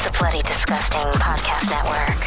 is a Bloody Disgusting Podcast Network.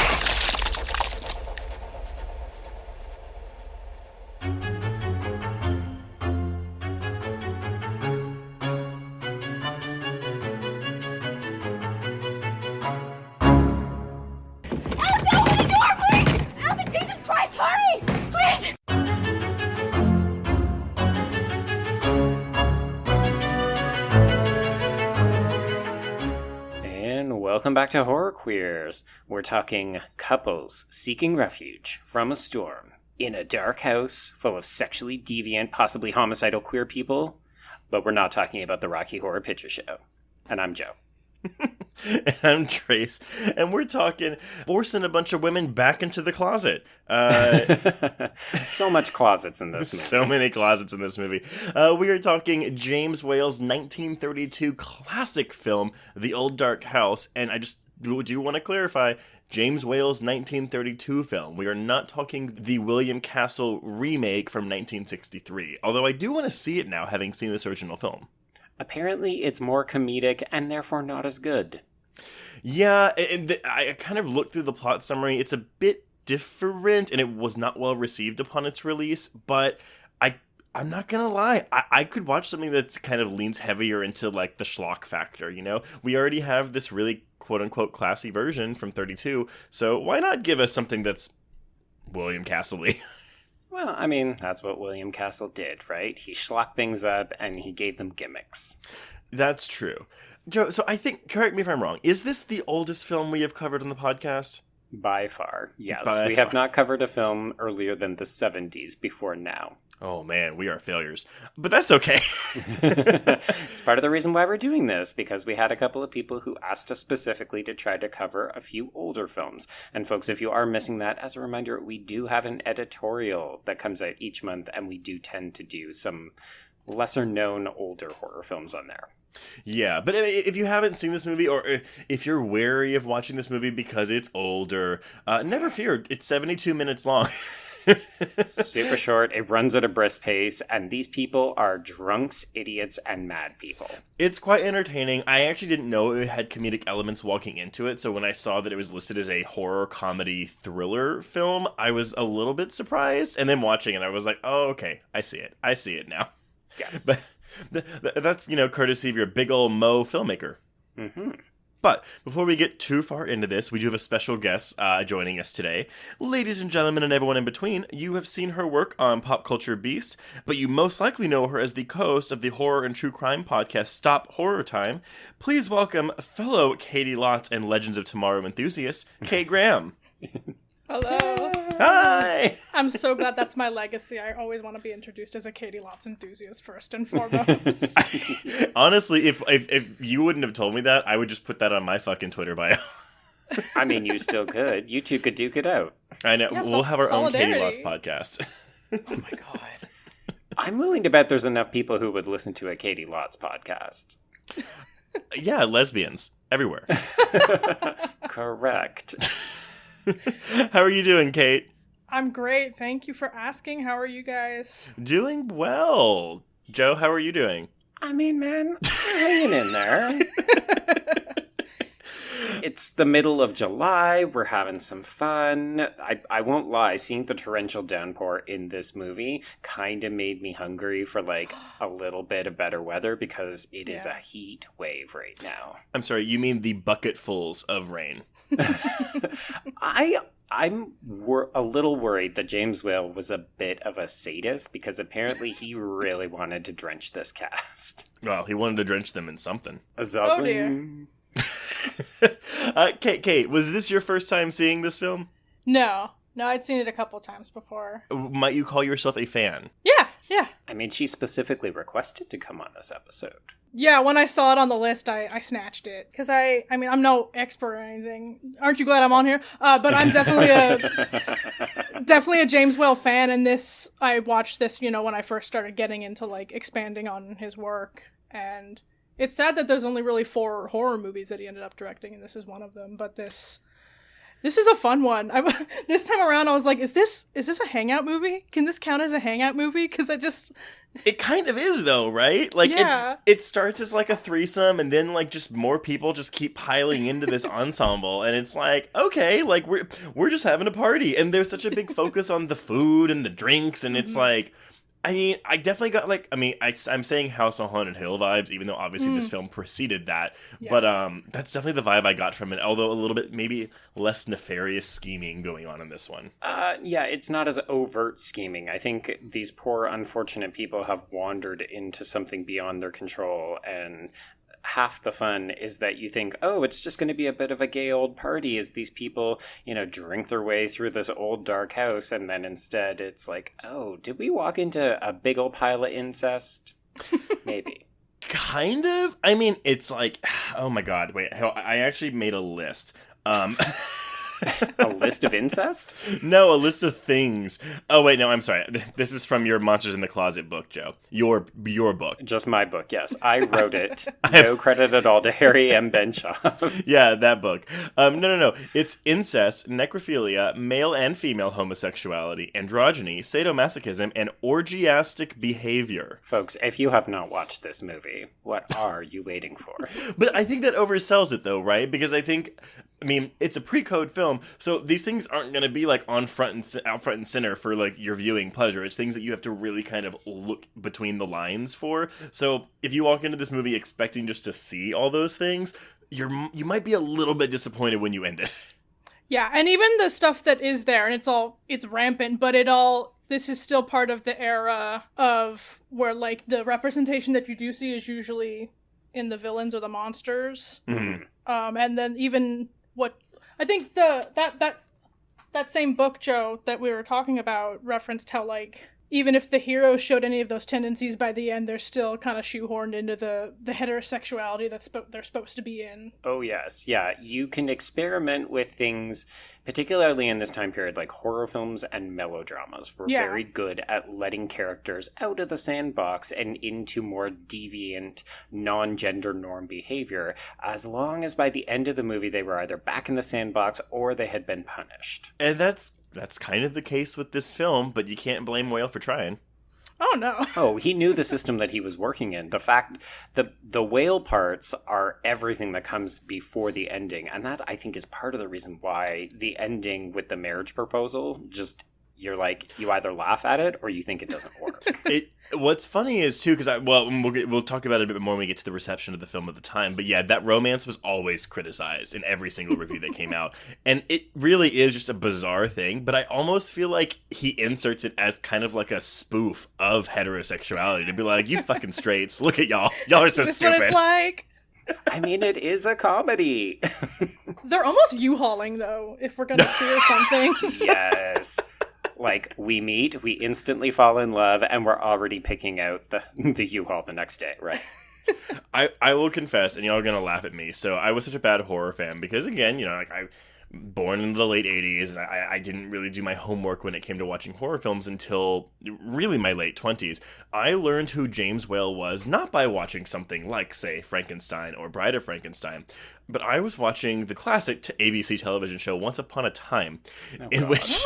Welcome back to Horror Queers. We're talking couples seeking refuge from a storm in a dark house full of sexually deviant, possibly homicidal queer people. But we're not talking about the Rocky Horror Picture Show. And I'm Joe. And I'm Trace. And we're talking forcing a bunch of women back into the closet. So much closets in this movie. So many closets in this movie. We are talking James Whale's 1932 classic film, The Old Dark House. And I just do want to clarify, James Whale's 1932 film. We are not talking the William Castle remake from 1963. Although I do want to see it now, having seen this original film. Apparently, it's more comedic and therefore not as good. Yeah, and I kind of looked through the plot summary. It's a bit different, and it was not well received upon its release, but I'm not gonna lie, I could watch something that's kind of leans heavier into, like, the schlock factor, you know? We already have this really quote-unquote classy version from 32, so why not give us something that's William Castle-y? Well, I mean, that's what William Castle did, right? He schlocked things up and he gave them gimmicks. That's true. Joe, so I think, correct me if I'm wrong, is this the oldest film we have covered on the podcast? By far, yes. By we far. have not covered a film earlier than the 70s before now. Oh man, we are failures. But that's okay. It's part of the reason why we're doing this, because we had a couple of people who asked us specifically to try to cover a few older films. And folks, if you are missing that, as a reminder, we do have an editorial that comes out each month, and we do tend to do some lesser-known older horror films on there. Yeah, but if you haven't seen this movie, or if you're wary of watching this movie because it's older, never fear, it's 72 minutes long. Super short, it runs at a brisk pace, and these people are drunks, idiots, and mad people. It's quite entertaining. I actually didn't know it had comedic elements walking into it, so when I saw that it was listed as a horror comedy thriller film, I was a little bit surprised, and then watching it, I was like, oh, okay, I see it now. Yes. But that's, courtesy of your big ol' Mo filmmaker. Mm-hmm. But before we get too far into this, we do have a special guest joining us today. Ladies and gentlemen and everyone in between, you have seen her work on Pop Culture Beast, but you most likely know her as the co-host of the horror and true crime podcast Stop Horror Time. Please welcome fellow Katie Lotz and Legends of Tomorrow enthusiast, Kay Graham. Hello. Hi! I'm so glad that's my legacy. I always want to be introduced as a Katie Lotz enthusiast first and foremost. Honestly, if you wouldn't have told me that, I would just put that on my fucking Twitter bio. I mean, you still could. You two could duke it out. I know. Yeah, we'll have our own Katie solidarity. Lotz podcast. Oh my god. I'm willing to bet there's enough people who would listen to a Katie Lotz podcast. Yeah, lesbians. Everywhere. Correct. How are you doing, Kate? I'm great. Thank you for asking. How are you guys? Doing well. Joe, how are you doing? I mean, man, we're hanging in there. It's the middle of July. We're having some fun. I won't lie. Seeing the torrential downpour in this movie kind of made me hungry for, like, a little bit of better weather because it is a heat wave right now. I'm sorry, you mean the bucketfuls of rain. I'm a little worried that James Whale was a bit of a sadist because apparently he really wanted to drench this cast. Well, he wanted to drench them in something. Oh dear. Kate, was this your first time seeing this film? No, I'd seen it a couple times before. Might you call yourself a fan? Yeah. I mean, she specifically requested to come on this episode. Yeah, when I saw it on the list, I snatched it. Because I mean, I'm no expert or anything. Aren't you glad I'm on here? But I'm definitely a James Whale fan, and I watched this, when I first started getting into, like, expanding on his work, and it's sad that there's only really 4 horror movies that he ended up directing, and this is one of them, but this This is a fun one. This time around, I was like, is this a hangout movie? Can this count as a hangout movie? Because It kind of is, though, right? Like, yeah. it starts as, like, a threesome, and then, like, just more people just keep piling into this ensemble, and it's like, okay, like, we're just having a party, and there's such a big focus on the food and the drinks, and it's like, I mean, I definitely got, like, I'm saying House on Haunted Hill vibes, even though obviously this film preceded that, but that's definitely the vibe I got from it, although a little bit maybe less nefarious scheming going on in this one. Yeah, it's not as overt scheming. I think these poor, unfortunate people have wandered into something beyond their control, and half the fun is that you think, oh, it's just going to be a bit of a gay old party as these people, drink their way through this old dark house, and then instead it's like, oh, did we walk into a big old pile of incest? Maybe. Kind of. I mean, it's like, oh my god, wait, I actually made a list. A list of incest? No, a list of things. Oh, wait, no, I'm sorry. This is from your Monsters in the Closet book, Joe. Your book. Just my book, yes. I wrote it. No credit at all to Harry M. Benshaw. Yeah, that book. No. It's incest, necrophilia, male and female homosexuality, androgyny, sadomasochism, and orgiastic behavior. Folks, if you have not watched this movie, what are you waiting for? But I think that oversells it, though, right? Because I mean, it's a pre-code film, so these things aren't going to be like out front and center for like your viewing pleasure. It's things that you have to really kind of look between the lines for. So if you walk into this movie expecting just to see all those things, you might be a little bit disappointed when you end it. Yeah, and even the stuff that is there, and it's rampant, but this is still part of the era of where like the representation that you do see is usually in the villains or the monsters. Mm-hmm. And then even what I think that same book, Joe, that we were talking about referenced how like even if the heroes showed any of those tendencies by the end, they're still kind of shoehorned into the heterosexuality they're supposed to be in. Oh, yes. Yeah, you can experiment with things, particularly in this time period, like horror films and melodramas were very good at letting characters out of the sandbox and into more deviant, non-gender norm behavior, as long as by the end of the movie they were either back in the sandbox or they had been punished. And that's kind of the case with this film, but you can't blame Whale for trying. Oh, no. Oh, he knew the system that he was working in. The fact, the whale parts are everything that comes before the ending. And that, I think, is part of the reason why the ending with the marriage proposal, just, you're like, you either laugh at it or you think it doesn't work. What's funny is, too, because we'll talk about it a bit more when we get to the reception of the film at the time, but yeah, that romance was always criticized in every single review that came out. And it really is just a bizarre thing, but I almost feel like he inserts it as kind of like a spoof of heterosexuality, to be like, you fucking straights, look at y'all. Y'all are so This stupid. what it's like. I mean, it is a comedy. They're almost U-hauling, though, if we're gonna clear something. Yes. Like, we meet, we instantly fall in love, and we're already picking out the U-Haul the next day, right? I will confess, and y'all are going to laugh at me, so I was such a bad horror fan, because again, like I born in the late 80s, and I didn't really do my homework when it came to watching horror films until really my late 20s. I learned who James Whale was not by watching something like, say, Frankenstein or Bride of Frankenstein, but I was watching the classic ABC television show Once Upon a Time, in which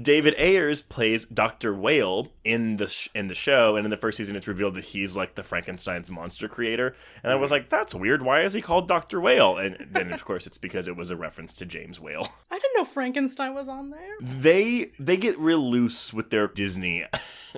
David Ayers plays Dr. Whale in the show, and in the first season it's revealed that he's like the Frankenstein's monster creator, and I was like, that's weird, why is he called Dr. Whale? And then of course it's because it was a reference to James Whale. I didn't know Frankenstein was on there. They get real loose with their Disney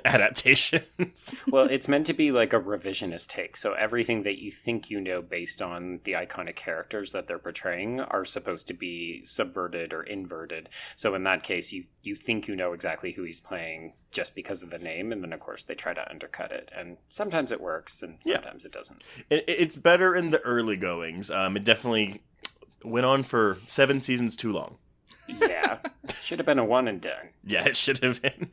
adaptations. Well, it's meant to be like a revisionist take, so everything that you think you know based on the iconic characters that they're portraying are supposed to be subverted or inverted. So in that case, you think you know exactly who he's playing just because of the name, and then of course they try to undercut it, and sometimes it works and sometimes it doesn't. It's better in the early goings. It definitely went on for 7 seasons too long. Yeah, should have been a one and done. Yeah, it should have been.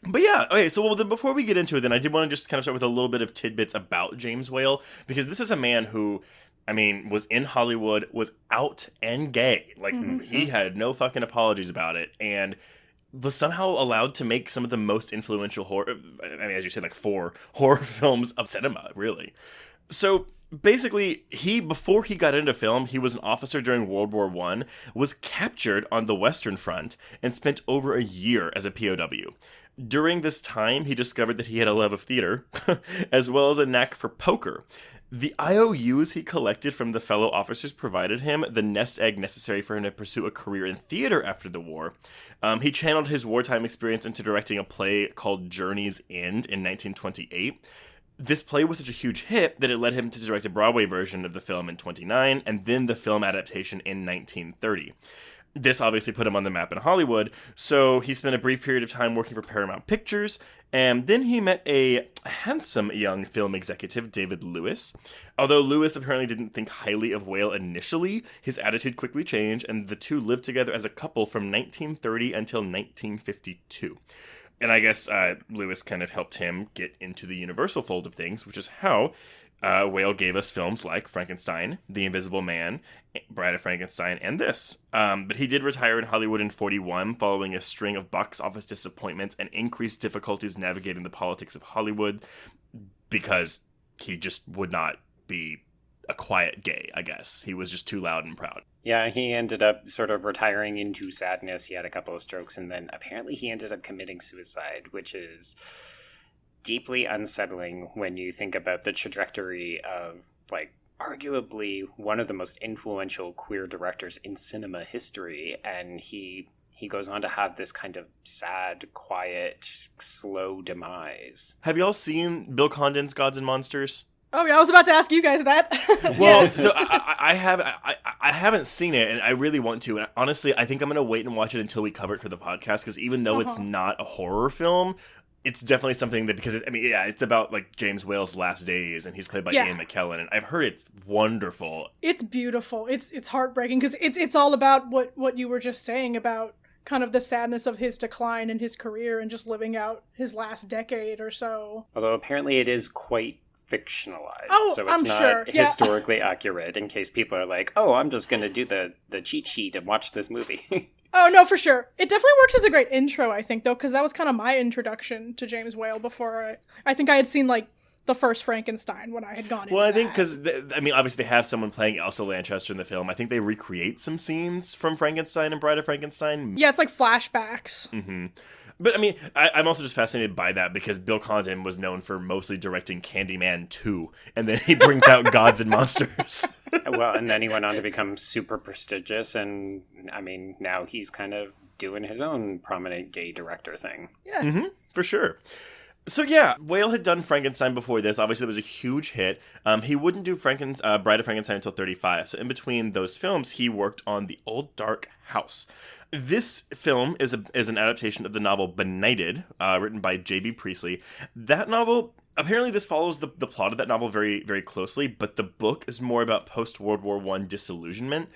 But yeah, okay, so then before we get into it, then I did want to just kind of start with a little bit of tidbits about James Whale, because this is a man who, I mean, was in Hollywood, was out and gay. Like, he had no fucking apologies about it, and was somehow allowed to make some of the most influential horror, I mean, as you said, like 4 horror films of cinema, really. So Basically, before he got into film, he was an officer during World War I, was captured on the Western Front, and spent over a year as a POW. During this time, he discovered that he had a love of theater, as well as a knack for poker. The IOUs he collected from the fellow officers provided him the nest egg necessary for him to pursue a career in theater after the war. He channeled his wartime experience into directing a play called Journey's End in 1928. This play was such a huge hit that it led him to direct a Broadway version of the film in 1929, and then the film adaptation in 1930. This obviously put him on the map in Hollywood, so he spent a brief period of time working for Paramount Pictures, and then he met a handsome young film executive, David Lewis. Although Lewis apparently didn't think highly of Whale initially, his attitude quickly changed, and the two lived together as a couple from 1930 until 1952. And I guess Lewis kind of helped him get into the Universal fold of things, which is how Whale gave us films like Frankenstein, The Invisible Man, Bride of Frankenstein, and this. But he did retire in Hollywood in 1941 following a string of box office disappointments and increased difficulties navigating the politics of Hollywood because he just would not be a quiet gay, I guess. He was just too loud and proud. Yeah, he ended up sort of retiring into sadness. He had a couple of strokes, and then apparently he ended up committing suicide, which is deeply unsettling when you think about the trajectory of, like, arguably one of the most influential queer directors in cinema history, and he goes on to have this kind of sad, quiet, slow demise. Have y'all seen Bill Condon's Gods and Monsters? Oh yeah, I was about to ask you guys that. Well, Yes. so I haven't seen it, and I really want to. And honestly, I think I'm going to wait and watch it until we cover it for the podcast, because even though it's not a horror film, it's definitely something that, because it's about like James Whale's last days, and he's played by Ian McKellen, and I've heard it's wonderful. It's beautiful. It's heartbreaking because it's all about what you were just saying about kind of the sadness of his decline in his career and just living out his last decade or so. Although apparently it is quite fictionalized, so it's I'm not sure. historically accurate, in case people are like, oh, I'm just going to do the cheat sheet and watch this movie. Oh, no, for sure. It definitely works as a great intro, I think, though, because that was kind of my introduction to James Whale before I think I had seen, like, the first Frankenstein when I had gone Well, I think because, obviously they have someone playing Elsa Lanchester in the film. I think they recreate some scenes from Frankenstein and Bride of Frankenstein. Yeah, it's like flashbacks. Mm-hmm. But, I'm also just fascinated by that because Bill Condon was known for mostly directing Candyman 2, and then he brings out Gods and Monsters. Well, and then he went on to become super prestigious, and, now he's kind of doing his own prominent gay director thing. Yeah. Mm-hmm, for sure. So yeah, Whale had done Frankenstein before this. Obviously, it was a huge hit. He wouldn't do Bride of Frankenstein until 1935. So in between those films, he worked on The Old Dark House. This film is an adaptation of the novel Benighted, written by J.B. Priestley. That novel, apparently this follows the plot of that novel very, very closely, but the book is more about post-World War I disillusionment.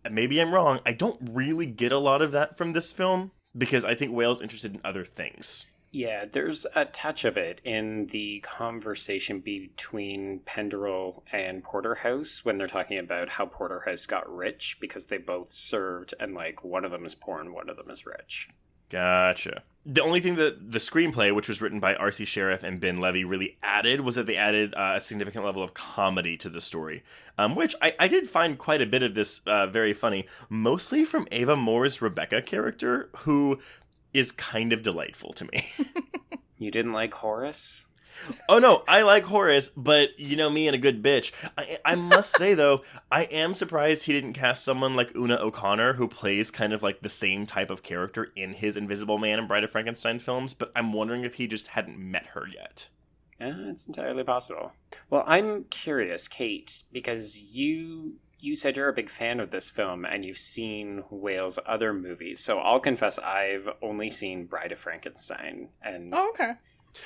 Maybe I'm wrong. I don't really get a lot of that from this film, because I think Whale's interested in other things. Yeah, there's a touch of it in the conversation between Penderel and Porterhouse when they're talking about how Porterhouse got rich because they both served, and like one of them is poor and one of them is rich. Gotcha. The only thing that the screenplay, which was written by R.C. Sheriff and Ben Levy, really added was that they added a significant level of comedy to the story, which I did find quite a bit of this very funny, mostly from Ava Moore's Rebecca character, who is kind of delightful to me. You didn't like Horace? Oh no, I like Horace, but you know me and a good bitch. I must say though, I am surprised he didn't cast someone like Una O'Connor, who plays kind of like the same type of character in his Invisible Man and Bride of Frankenstein films, but I'm wondering if he just hadn't met her yet. It's entirely possible. Well, I'm curious, Kate, because you said you're a big fan of this film and you've seen Whale's other movies. So I'll confess I've only seen Bride of Frankenstein. And Oh, okay.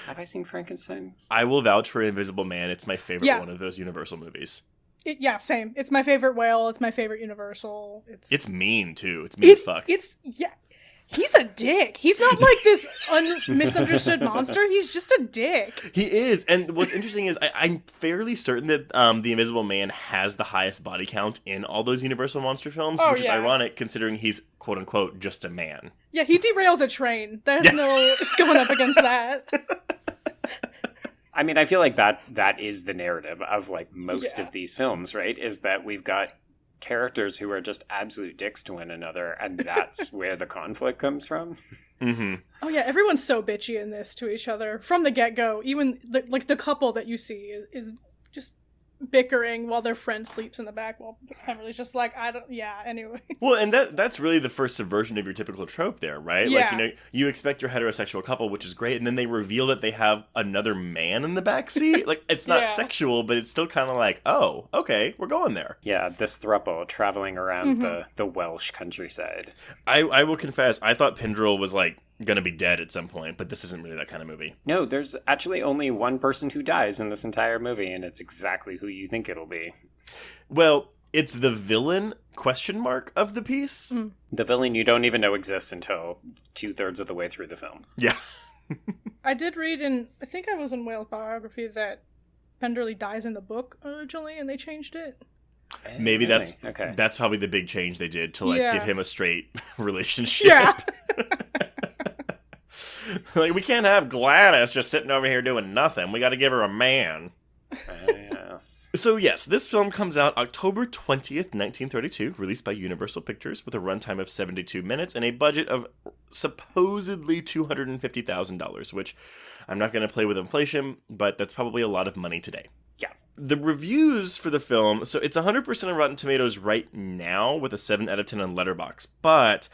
Have I seen Frankenstein? I will vouch for Invisible Man. It's my favorite one of those Universal movies. Yeah, same. It's my favorite Whale. It's my favorite Universal. It's mean, too. It's mean as fuck. He's a dick. He's not like this misunderstood monster. He's just a dick. He is. And what's interesting is I'm fairly certain that The Invisible Man has the highest body count in all those Universal monster films, which is ironic considering he's, quote unquote, just a man. Yeah, he derails a train. There's no going up against that. I mean, I feel like that is the narrative of like most of these films, right? Is that we've got characters who are just absolute dicks to one another, and that's where the conflict comes from. Mm-hmm. Oh yeah, everyone's so bitchy in this to each other from the get-go. Even the couple that you see is just bickering while their friend sleeps in the back while Pemberley's just like, anyway. Well, and that's really the first subversion of your typical trope there, right? Yeah. Like, you know, you expect your heterosexual couple, which is great, and then they reveal that they have another man in the backseat. Like, it's not sexual, but it's still kind of like, oh, okay, we're going there. Yeah, this throuple traveling around the Welsh countryside. I will confess, I thought Pendrell was, like, gonna be dead at some point, but this isn't really that kind of movie. No, there's actually only one person who dies in this entire movie, and it's exactly who you think it'll be. Well, it's the villain of the piece. The villain you don't even know exists until 2/3 of the way through the film. Yeah. I did read I think I was in Whale's biography that Penderley dies in the book originally, and they changed it. Maybe Really? that's probably the big change they did to like give him a straight relationship. Yeah. Like, we can't have Gladys just sitting over here doing nothing. We got to give her a man. Yes. So yes, this film comes out October 20th, 1932, released by Universal Pictures with a runtime of 72 minutes and a budget of supposedly $250,000, which I'm not going to play with inflation, but that's probably a lot of money today. Yeah. The reviews for the film, so it's 100% on Rotten Tomatoes right now with a 7 out of 10 on Letterboxd, but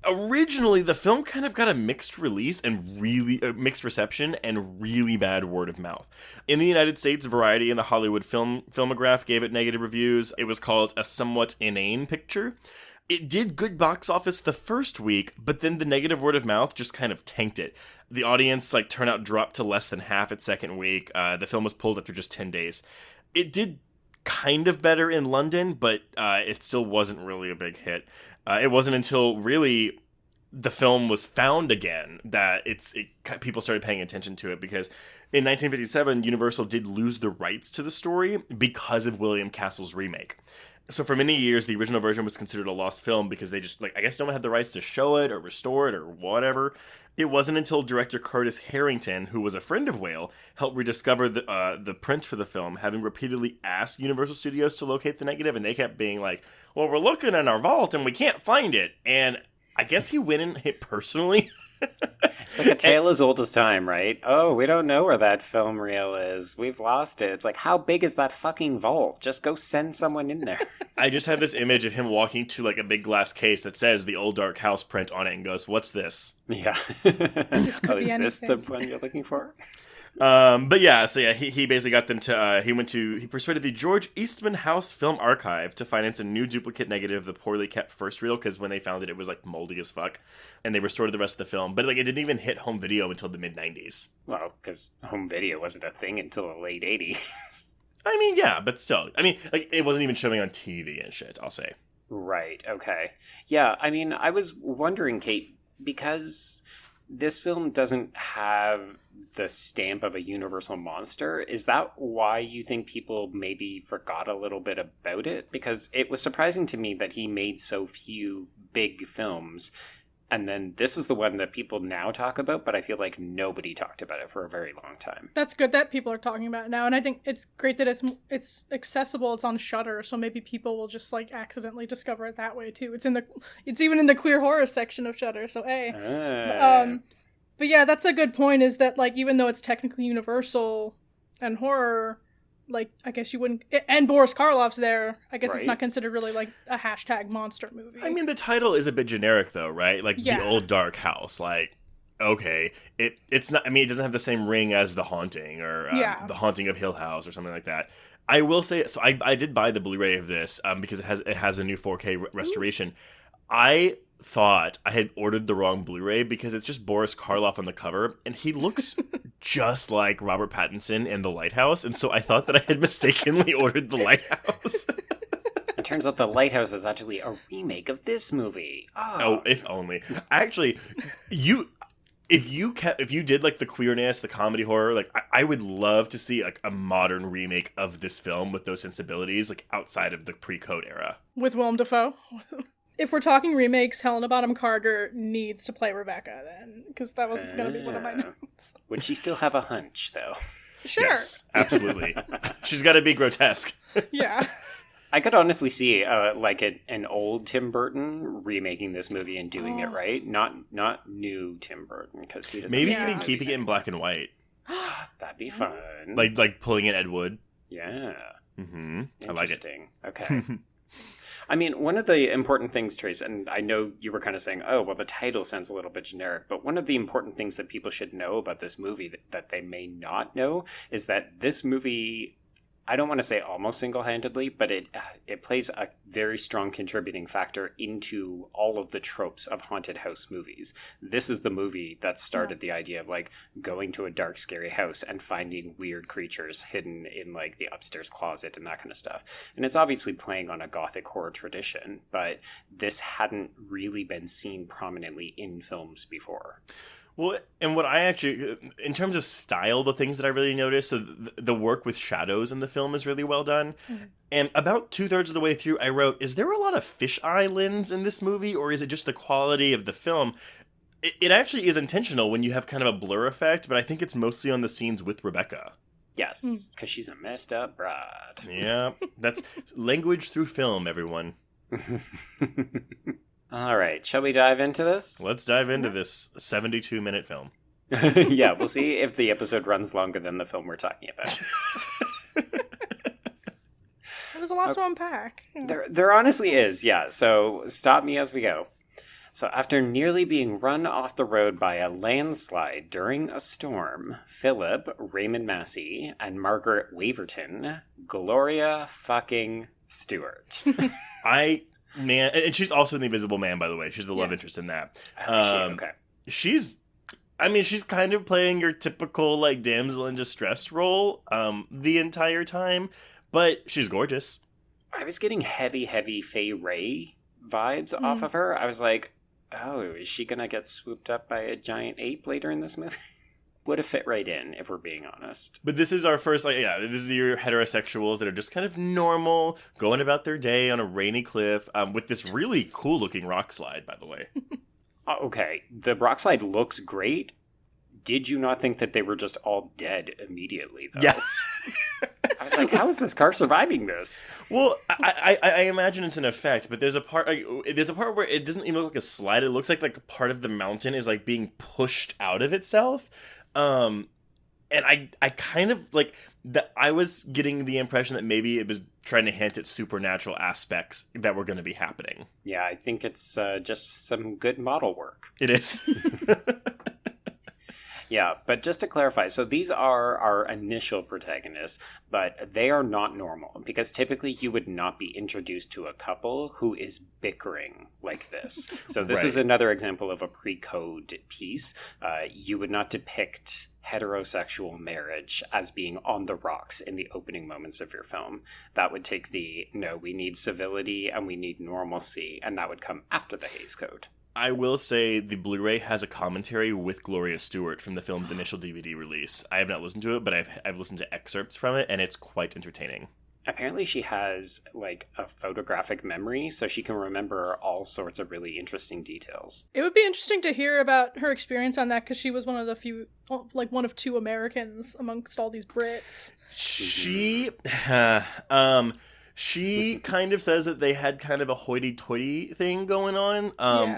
originally the film kind of got a mixed release and really mixed reception and really bad word of mouth. In the United States, Variety and the Hollywood Filmograph gave it negative reviews. It was called a somewhat inane picture. It did good box office the first week, but then the negative word of mouth just kind of tanked it. The audience turnout dropped to less than half its second week. The film was pulled after just 10 days. It did kind of better in London, but it still wasn't really a big hit. It wasn't until really the film was found again that people started paying attention to it, because in 1957, Universal did lose the rights to the story because of William Castle's remake. So for many years, the original version was considered a lost film because they just, I guess no one had the rights to show it or restore it or whatever. It wasn't until director Curtis Harrington, who was a friend of Whale, helped rediscover the print for the film, having repeatedly asked Universal Studios to locate the negative, and they kept being like, well, we're looking in our vault and we can't find it. And I guess he went in it personally. It's like a tale as old as time, right? Oh, we don't know where that film reel is. We've lost it. It's like, how big is that fucking vault? Just go send someone in there. I just have this image of him walking to a big glass case that says the Old Dark House print on it and goes, what's this? Yeah. This could be is this anything. the one you're looking for? But yeah, so yeah, he basically got them to, he persuaded the George Eastman House Film Archive to finance a new duplicate negative of the poorly kept first reel, because when they found it, it was moldy as fuck, and they restored the rest of the film, but it didn't even hit home video until the mid-90s. Well, because home video wasn't a thing until the late 80s. I mean, yeah, but still, it wasn't even showing on TV and shit, I'll say. Right, okay. Yeah, I was wondering, Kate, because this film doesn't have the stamp of a Universal monster. Is that why you think people maybe forgot a little bit about it? Because it was surprising to me that he made so few big films, and then this is the one that people now talk about, but I feel like nobody talked about it for a very long time. That's good that people are talking about it now, and I think it's great that it's accessible. It's on Shudder, so maybe people will just accidentally discover it that way too. It's even in the queer horror section of Shudder. So hey, but yeah, that's a good point. Is that even though it's technically Universal and horror, I guess you wouldn't, and Boris Karloff's there, I guess It's not considered really a hashtag monster movie. I mean, the title is a bit generic though, right? The Old Dark House, okay, it's not, it doesn't have the same ring as The Haunting or The Haunting of Hill House or something like that. I will say, so I did buy the Blu-ray of this because it has a new 4K restoration. I thought I had ordered the wrong Blu-ray because it's just Boris Karloff on the cover, and he looks just like Robert Pattinson in The Lighthouse, and so I thought that I had mistakenly ordered The Lighthouse. It turns out The Lighthouse is actually a remake of this movie. Oh, if only. Actually, if you did the queerness, the comedy horror, I would love to see a modern remake of this film with those sensibilities, outside of the pre-code era. With Willem Dafoe. If we're talking remakes, Helena Bonham Carter needs to play Rebecca then, because that was going to be one of my notes. Would she still have a hunch, though? Sure. Yes, absolutely. She's got to be grotesque. Yeah. I could honestly see an old Tim Burton remaking this movie and doing it right, not new Tim Burton, because he doesn't. Maybe Yeah. even keeping it in black and white, That'd be fun. like pulling in Ed Wood. Yeah. Mm-hmm. I like it. Interesting. Okay. I mean, one of the important things, Trace, and I know you were kind of saying, oh, well, the title sounds a little bit generic, but one of the important things that people should know about this movie that they may not know is that this movie, I don't want to say almost single-handedly, but it plays a very strong contributing factor into all of the tropes of haunted house movies. This is the movie that started the idea of like going to a dark, scary house and finding weird creatures hidden in like the upstairs closet and that kind of stuff. And it's obviously playing on a gothic horror tradition, but this hadn't really been seen prominently in films before. Well, and what I actually, in terms of style, the things that I really noticed, so the work with shadows in the film is really well done. Mm-hmm. And about 2/3 of the way through, I wrote, is there a lot of fisheye lens in this movie, or is it just the quality of the film? It actually is intentional when you have kind of a blur effect, but I think it's mostly on the scenes with Rebecca. Yes, because she's a messed up broad. Yeah, that's language through film, everyone. All right, shall we dive into this? Let's dive into this 72-minute film. Yeah, we'll see if the episode runs longer than the film we're talking about. There's a lot to unpack. There honestly is, yeah. So stop me as we go. So after nearly being run off the road by a landslide during a storm, Philip, Raymond Massey, and Margaret Waverton, Gloria fucking Stewart. Man, and she's also in The Invisible Man, by the way. She's the love interest in that. Okay. She's kind of playing your typical, like, damsel in distress role the entire time, but she's gorgeous. I was getting heavy Faye Ray vibes off of her. I was like, oh, is she going to get swooped up by a giant ape later in this movie? Would have fit right in, if we're being honest. But this is our first, this is your heterosexuals that are just kind of normal, going about their day on a rainy cliff, with this really cool-looking rock slide, by the way. Okay, the rock slide looks great. Did you not think that they were just all dead immediately, though? Yeah. I was like, how is this car surviving this? Well, I imagine it's an effect, but there's a part where it doesn't even look like a slide. It looks like part of the mountain is like being pushed out of itself. And I kind of like that. I was getting the impression that maybe it was trying to hint at supernatural aspects that were going to be happening. Yeah, I think it's just some good model work. It is. Yeah, but just to clarify, so these are our initial protagonists, but they are not normal, because typically you would not be introduced to a couple who is bickering like this. So this is another example of a pre-code piece. You would not depict heterosexual marriage as being on the rocks in the opening moments of your film. That would take we need civility and we need normalcy, and that would come after the Hays Code. I will say the Blu-ray has a commentary with Gloria Stewart from the film's initial DVD release. I have not listened to it, but I've listened to excerpts from it, and it's quite entertaining. Apparently she has, like, a photographic memory, so she can remember all sorts of really interesting details. It would be interesting to hear about her experience on that, because she was one of the few, like, one of two Americans amongst all these Brits. She kind of says that they had kind of a hoity-toity thing going on.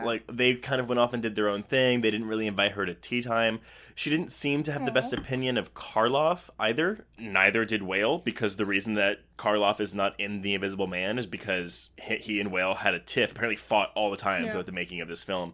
Like, they kind of went off and did their own thing. They didn't really invite her to tea time. She didn't seem to have the best opinion of Karloff either. Neither did Whale, because the reason that Karloff is not in The Invisible Man is because he and Whale had a tiff, apparently fought all the time throughout the making of this film.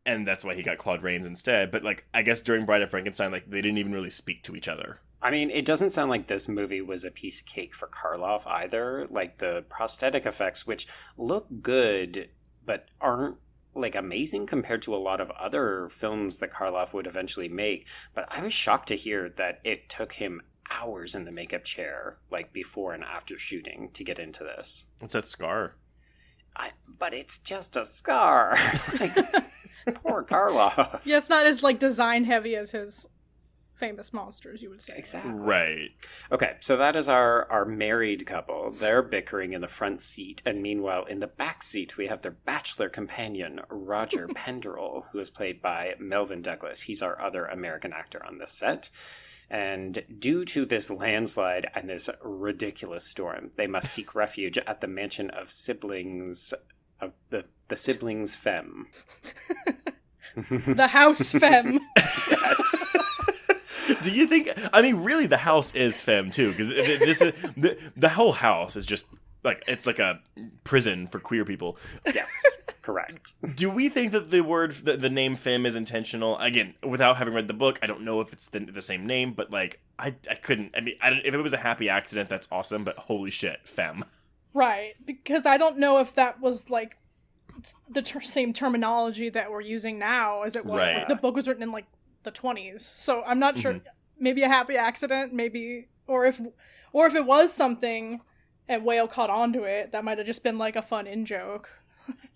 And that's why he got Claude Rains instead. But, like, I guess during Bride of Frankenstein, like, they didn't even really speak to each other. I mean, it doesn't sound like this movie was a piece of cake for Karloff either. Like, the prosthetic effects, which look good, but aren't, like, amazing compared to a lot of other films that Karloff would eventually make. But I was shocked to hear that it took him hours in the makeup chair, like, before and after shooting to get into this. What's that scar? But it's just a scar. Like, poor Karloff. Yeah, it's not as, like, design heavy as his famous monsters, you would say. Exactly. Right. Okay, so that is our married couple. They're bickering in the front seat, and meanwhile, in the back seat, we have their bachelor companion, Roger Penderell, who is played by Melvin Douglas. He's our other American actor on this set. And due to this landslide and this ridiculous storm, they must seek refuge at the mansion of siblings of the siblings Femm. The House Femm. Yes. Do you think? I mean, really, the house is Femm too, because this is the whole house is just like it's like a prison for queer people. Yes, correct. Do we think that the name Femm is intentional? Again, without having read the book, I don't know if it's the same name, but like I couldn't. I mean, if it was a happy accident, that's awesome. But holy shit, Femm. Right, because I don't know if that was like the same terminology that we're using now as it was. Right. Like, the book was written in like the 20s, so I'm not sure. Maybe a happy accident, maybe, or if it was something and Whale caught on to it, that might have just been like a fun in-joke.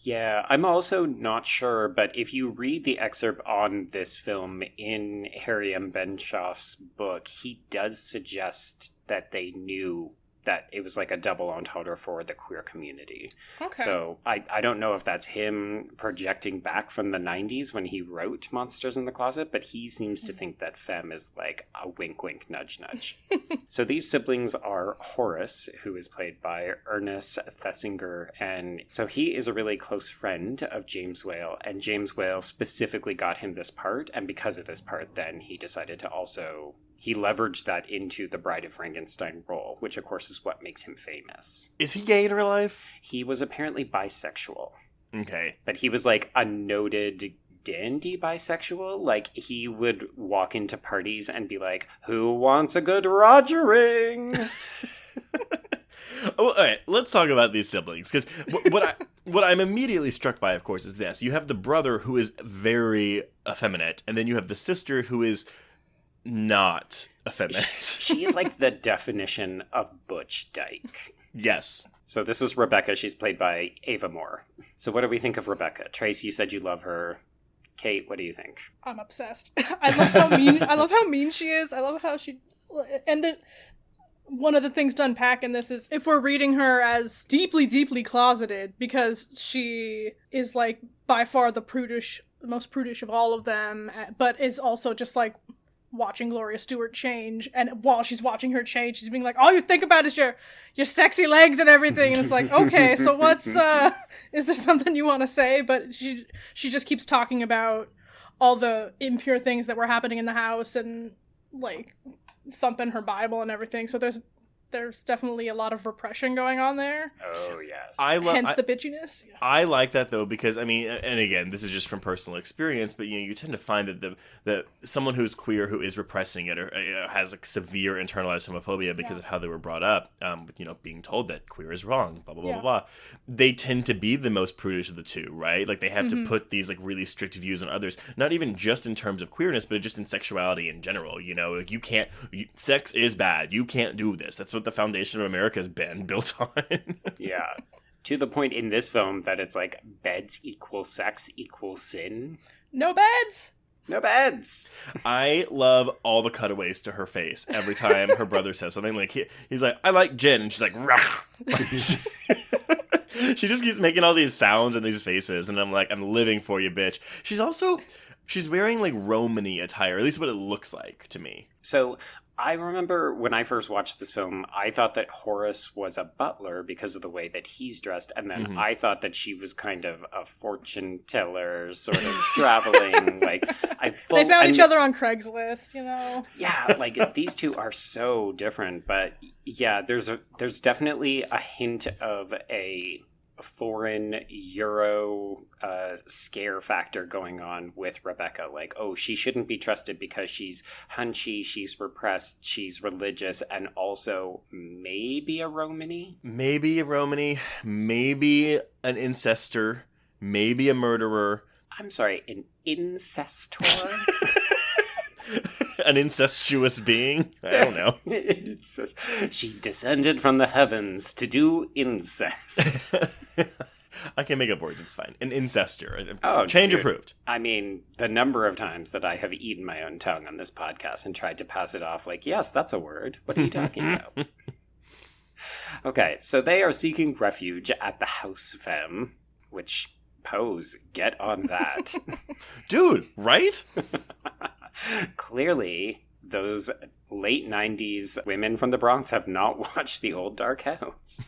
Yeah, I'm also not sure, but if you read the excerpt on this film in Harry M. Benshoff's book, he does suggest that they knew that it was like a double entendre for the queer community. Okay. So I don't know if that's him projecting back from the 90s when he wrote Monsters in the Closet, but he seems to think that Femm is like a wink, wink, nudge, nudge. So these siblings are Horace, who is played by Ernest Thesiger, and so he is a really close friend of James Whale, and James Whale specifically got him this part, and because of this part, then he decided to also... He leveraged that into the Bride of Frankenstein role, which of course is what makes him famous. Is he gay in real life? He was apparently bisexual. Okay. But he was like a noted dandy bisexual. Like he would walk into parties and be like, "Who wants a good Rogering?" Oh, all right, let's talk about these siblings, because what I'm immediately struck by, of course, is this. You have the brother who is very effeminate, and then you have the sister who is not effeminate. She is like the definition of Butch Dyke. Yes. So this is Rebecca. She's played by Ava Moore. So what do we think of Rebecca? Trace, you said you love her. Kate, what do you think? I'm obsessed. I love how mean she is. I love how she... And one of the things to unpack in this is if we're reading her as deeply, deeply closeted, because she is like by far the most prudish of all of them, but is also just like watching Gloria Stewart change, and while she's watching her change, she's being like, all you think about is your sexy legs and everything, and it's like, okay, so what's is there something you want to say? But she just keeps talking about all the impure things that were happening in the house and like thumping her Bible and everything. So there's definitely a lot of repression going on there. Oh, yes. Hence the bitchiness. Yeah. I like that, though, because, I mean, and again, this is just from personal experience, but, you tend to find that someone who's queer who is repressing it or has like severe internalized homophobia because of how they were brought up, with, being told that queer is wrong, blah, blah, blah, blah, blah, they tend to be the most prudish of the two, right? Like, they have to put these, like, really strict views on others, not even just in terms of queerness, but just in sexuality in general, you can't, sex is bad, you can't do this, that's what the foundation of America has been built on. Yeah. To the point in this film that it's like beds equal sex equals sin. No beds! No beds! I love all the cutaways to her face every time her brother says something. Like he's like, I like gin, and she's like, rah! She just keeps making all these sounds and these faces, and I'm like, I'm living for you, bitch. She's wearing like Romany attire, at least what it looks like to me. So I remember when I first watched this film, I thought that Horace was a butler because of the way that he's dressed. And then I thought that she was kind of a fortune teller, sort of traveling. Like they found each other on Craigslist, Yeah, like these two are so different. But yeah, there's definitely a hint of a foreign Euro scare factor going on with Rebecca. Like, oh, she shouldn't be trusted because she's hunchy, she's repressed, she's religious, and also maybe a Romany? Maybe a Romany, maybe an incestor, maybe a murderer. I'm sorry, an incestor? An incestuous being? I don't know. She descended from the heavens to do incest. I can make up words, it's fine. An incestor. Oh, change dude. approved. I mean, the number of times that I have eaten my own tongue on this podcast and tried to pass it off like, yes, that's a word. What are you talking about? Okay, so they are seeking refuge at the House Femm, which, Pose, get on that. Dude, right? Clearly, those late 90s, women from the Bronx have not watched The Old Dark House.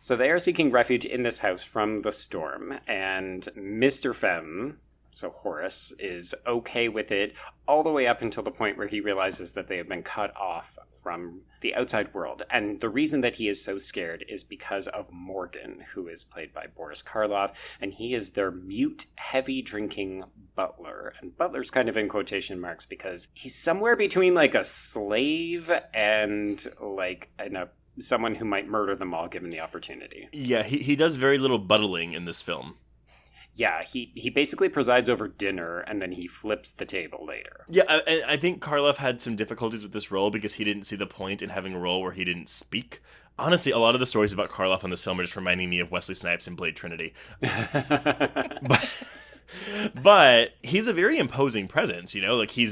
So they are seeking refuge in this house from the storm, and Mr. Femm, so Horace, is okay with it all the way up until the point where he realizes that they have been cut off from the outside world. And the reason that he is so scared is because of Morgan, who is played by Boris Karloff, and he is their mute, heavy-drinking butler. And butler's kind of in quotation marks because he's somewhere between like a slave and like someone who might murder them all given the opportunity. Yeah, he does very little buttling in this film. Yeah, he basically presides over dinner, and then he flips the table later. Yeah, I think Karloff had some difficulties with this role because he didn't see the point in having a role where he didn't speak. Honestly, a lot of the stories about Karloff on this film are just reminding me of Wesley Snipes in Blade Trinity. But he's a very imposing presence, you know? Like, he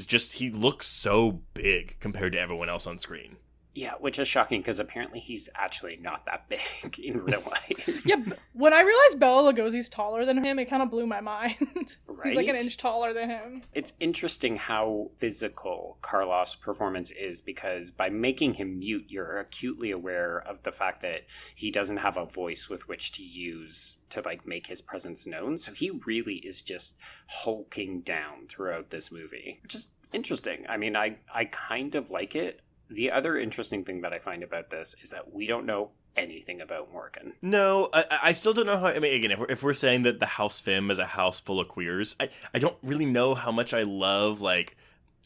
looks so big compared to everyone else on screen. Yeah, which is shocking because apparently he's actually not that big in real life. Yeah, when I realized Bela Lugosi's taller than him, it kind of blew my mind. Right? He's like an inch taller than him. It's interesting how physical Karloff's performance is because by making him mute, you're acutely aware of the fact that he doesn't have a voice with which to use to like make his presence known. So he really is just hulking down throughout this movie, which is interesting. I mean, I kind of like it. The other interesting thing that I find about this is that we don't know anything about Morgan. No, I still don't know how. I mean, again, if we're saying that the House Femm is a house full of queers, I don't really know how much I love like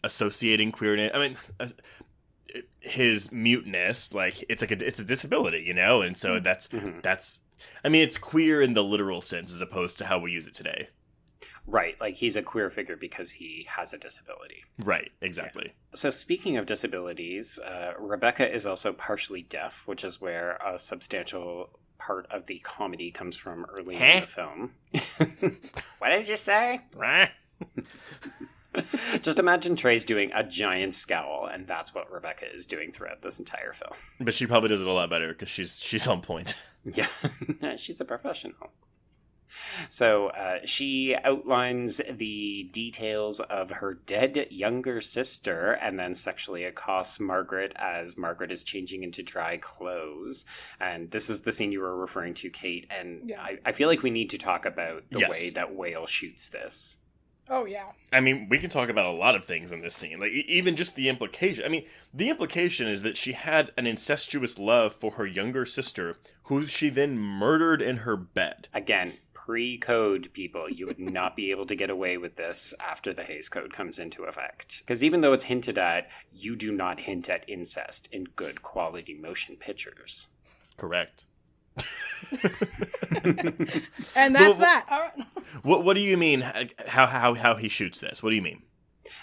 associating queerness. I mean, his muteness, like it's a disability, you know, and so that's. I mean, it's queer in the literal sense as opposed to how we use it today. Right, like he's a queer figure because he has a disability. Right, exactly. Yeah. So speaking of disabilities, Rebecca is also partially deaf, which is where a substantial part of the comedy comes from early in the film. What did you say? Just imagine Trey's doing a giant scowl, and that's what Rebecca is doing throughout this entire film. But she probably does it a lot better because she's on point. Yeah, she's a professional. So she outlines the details of her dead younger sister and then sexually accosts Margaret as Margaret is changing into dry clothes. And this is the scene you were referring to, Kate. And yeah. I feel like we need to talk about the way that Whale shoots this. Oh, yeah. I mean, we can talk about a lot of things in this scene. Like, even just the implication. I mean, the implication is that she had an incestuous love for her younger sister, who she then murdered in her bed. Again, pre-code, people, you would not be able to get away with this after the Hays Code comes into effect. Because even though it's hinted at, you do not hint at incest in good quality motion pictures. Correct. And that's that. All right. What do you mean? How he shoots this? What do you mean?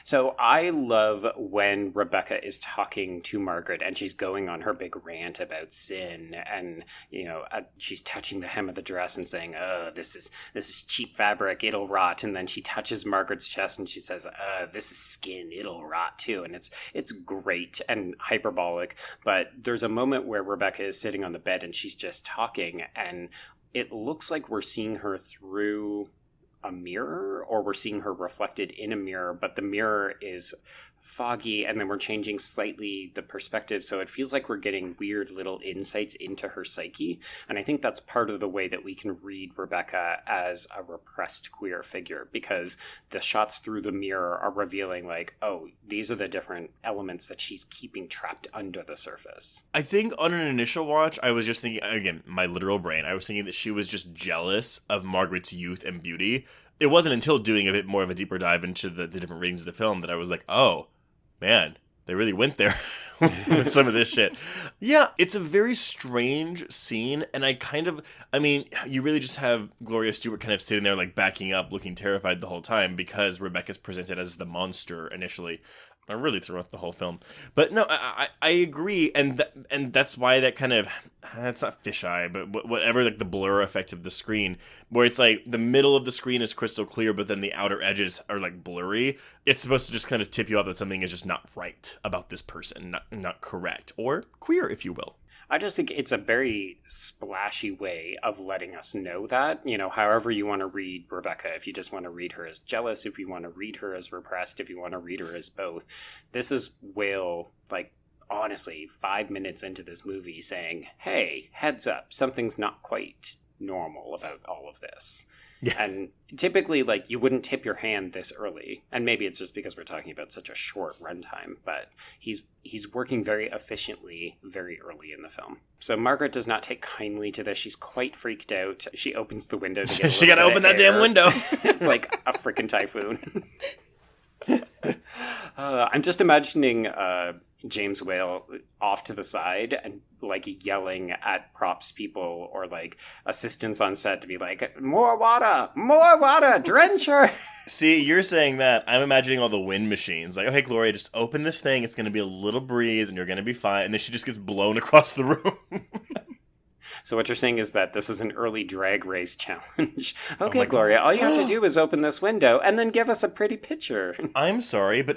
So I love when Rebecca is talking to Margaret and she's going on her big rant about sin, and you know she's touching the hem of the dress and saying, "Oh, this is cheap fabric, it'll rot." And then she touches Margaret's chest and she says, "This is skin, it'll rot too." And it's great and hyperbolic, but there's a moment where Rebecca is sitting on the bed and she's just talking, and it looks like we're seeing her through a mirror, or we're seeing her reflected in a mirror, but the mirror is foggy, and then we're changing slightly the perspective, so it feels like we're getting weird little insights into her psyche. And I think that's part of the way that we can read Rebecca as a repressed queer figure, because the shots through the mirror are revealing like, oh, these are the different elements that she's keeping trapped under the surface. I think on an initial watch, I was just thinking, again, my literal brain, I was thinking that she was just jealous of Margaret's youth and beauty. It wasn't until doing a bit more of a deeper dive into the different readings of the film that I was like, oh, man, they really went there with some of this shit. Yeah, it's a very strange scene, and I mean, you really just have Gloria Stewart kind of sitting there, like, backing up, looking terrified the whole time, because Rebecca's presented as the monster initially. I really throughout the whole film. But no, I agree, and that's why that kind of, it's not fisheye, but whatever, like the blur effect of the screen, where it's like the middle of the screen is crystal clear, but then the outer edges are like blurry. It's supposed to just kind of tip you off that something is just not right about this person, not correct, or queer, if you will. I just think it's a very splashy way of letting us know that, however you want to read Rebecca, if you just want to read her as jealous, if you want to read her as repressed, if you want to read her as both. This is Whale, honestly, 5 minutes into this movie saying, hey, heads up, something's not quite normal about all of this. Yeah. And typically, you wouldn't tip your hand this early. And maybe it's just because we're talking about such a short runtime, but he's working very efficiently very early in the film. So Margaret does not take kindly to this. She's quite freaked out. She opens the window to get She got to open that damn window. It's like a freaking typhoon. I'm just imagining James Whale off to the side and yelling at props people or assistants on set to be like, more water, drench her. See, you're saying that. I'm imagining all the wind machines. Okay, Gloria, just open this thing. It's going to be a little breeze and you're going to be fine. And then she just gets blown across the room. So what you're saying is that this is an early drag race challenge. Okay, Gloria, all you have to do is open this window and then give us a pretty picture. I'm sorry, but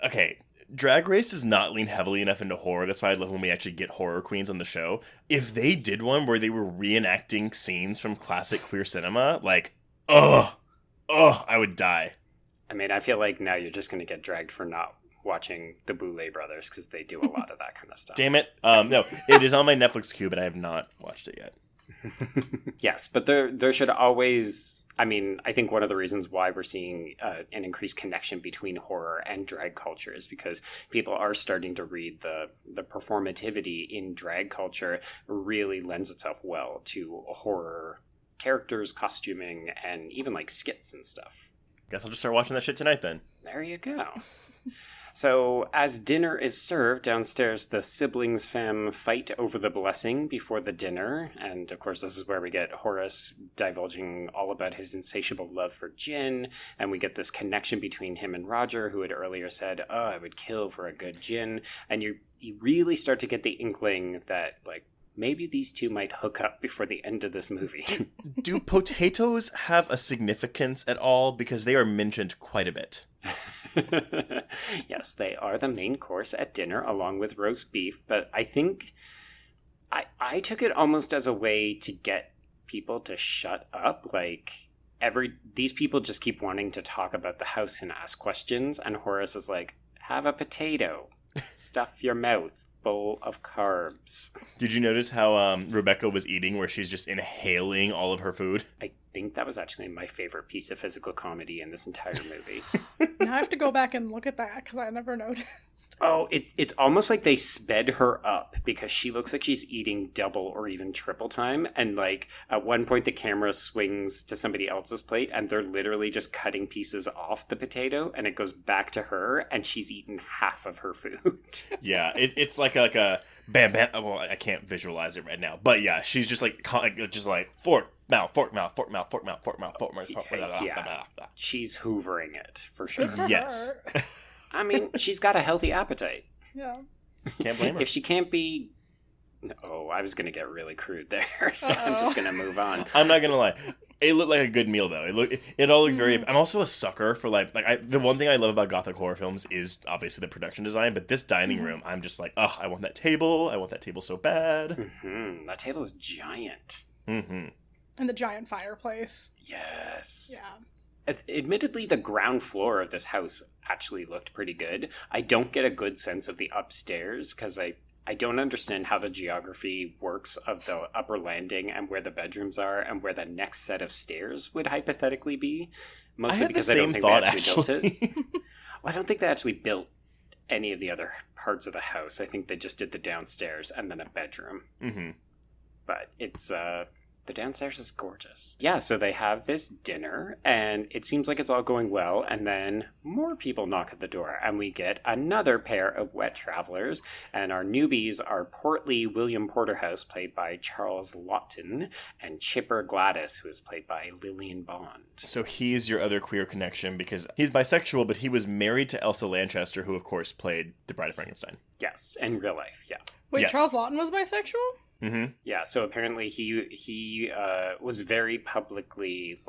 okay. Drag Race does not lean heavily enough into horror. That's why I love when we actually get horror queens on the show. If they did one where they were reenacting scenes from classic queer cinema, I would die. I mean, I feel like now you're just going to get dragged for not watching the Boulet Brothers because they do a lot of that kind of stuff. Damn it. No, it is on my Netflix queue, but I have not watched it yet. Yes, but there should always... I mean, I think one of the reasons why we're seeing an increased connection between horror and drag culture is because people are starting to read the performativity in drag culture really lends itself well to horror characters, costuming, and even skits and stuff. Guess I'll just start watching that shit tonight then. There you go. So, as dinner is served downstairs, the siblings Femm fight over the blessing before the dinner. And, of course, this is where we get Horace divulging all about his insatiable love for gin. And we get this connection between him and Roger, who had earlier said, oh, I would kill for a good gin. And you really start to get the inkling that, maybe these two might hook up before the end of this movie. Do potatoes have a significance at all? Because they are mentioned quite a bit. Yes, they are the main course at dinner along with roast beef, but I think I took it almost as a way to get people to shut up. These people just keep wanting to talk about the house and ask questions, and Horace is like, have a potato, stuff your mouth, bowl of carbs. Did you notice how Rebecca was eating where she's just inhaling all of her food? I think that was actually my favorite piece of physical comedy in this entire movie. Now I have to go back and look at that because I never noticed. Oh, it's almost like they sped her up because she looks like she's eating double or even triple time. And at one point the camera swings to somebody else's plate and they're literally just cutting pieces off the potato and it goes back to her and she's eaten half of her food. Yeah, it's like a bam bam. Well, I can't visualize it right now, but yeah, she's just fork mouth, fork mouth, fork mouth, fork mouth, fork mouth, fork mouth. Yeah. She's hoovering it for sure. Good for Yes. her. I mean, she's got a healthy appetite. Yeah. Can't blame her. If she can't be... Oh, I was going to get really crude there, so I'm just going to move on. I'm not gonna lie. It looked like a good meal, though. It all looked very... I'm also a sucker for, the one thing I love about Gothic horror films is, obviously, the production design, but this dining room, I'm just like, oh, I want that table. I want that table so bad. Mm-hmm. That table is giant. Mm-hmm. And the giant fireplace. Yes. Yeah. Admittedly, the ground floor of this house actually looked pretty good. I don't get a good sense of the upstairs, because I don't understand how the geography works of the upper landing and where the bedrooms are and where the next set of stairs would hypothetically be. Mostly because I don't think they actually built it. Well, I don't think they actually built any of the other parts of the house. I think they just did the downstairs and then a bedroom. Mm-hmm. But it's the downstairs is gorgeous. Yeah, so they have this dinner, and it seems like it's all going well, and then more people knock at the door, and we get another pair of wet travelers, and our newbies are portly William Porterhouse, played by Charles Laughton, and Chipper Gladys, who is played by Lillian Bond. So he's your other queer connection, because he's bisexual, but he was married to Elsa Lanchester, who, of course, played the Bride of Frankenstein. Yes, in real life, yeah. Wait, Yes. Charles Laughton was bisexual? Mm-hmm. Yeah, so apparently he was very publicly,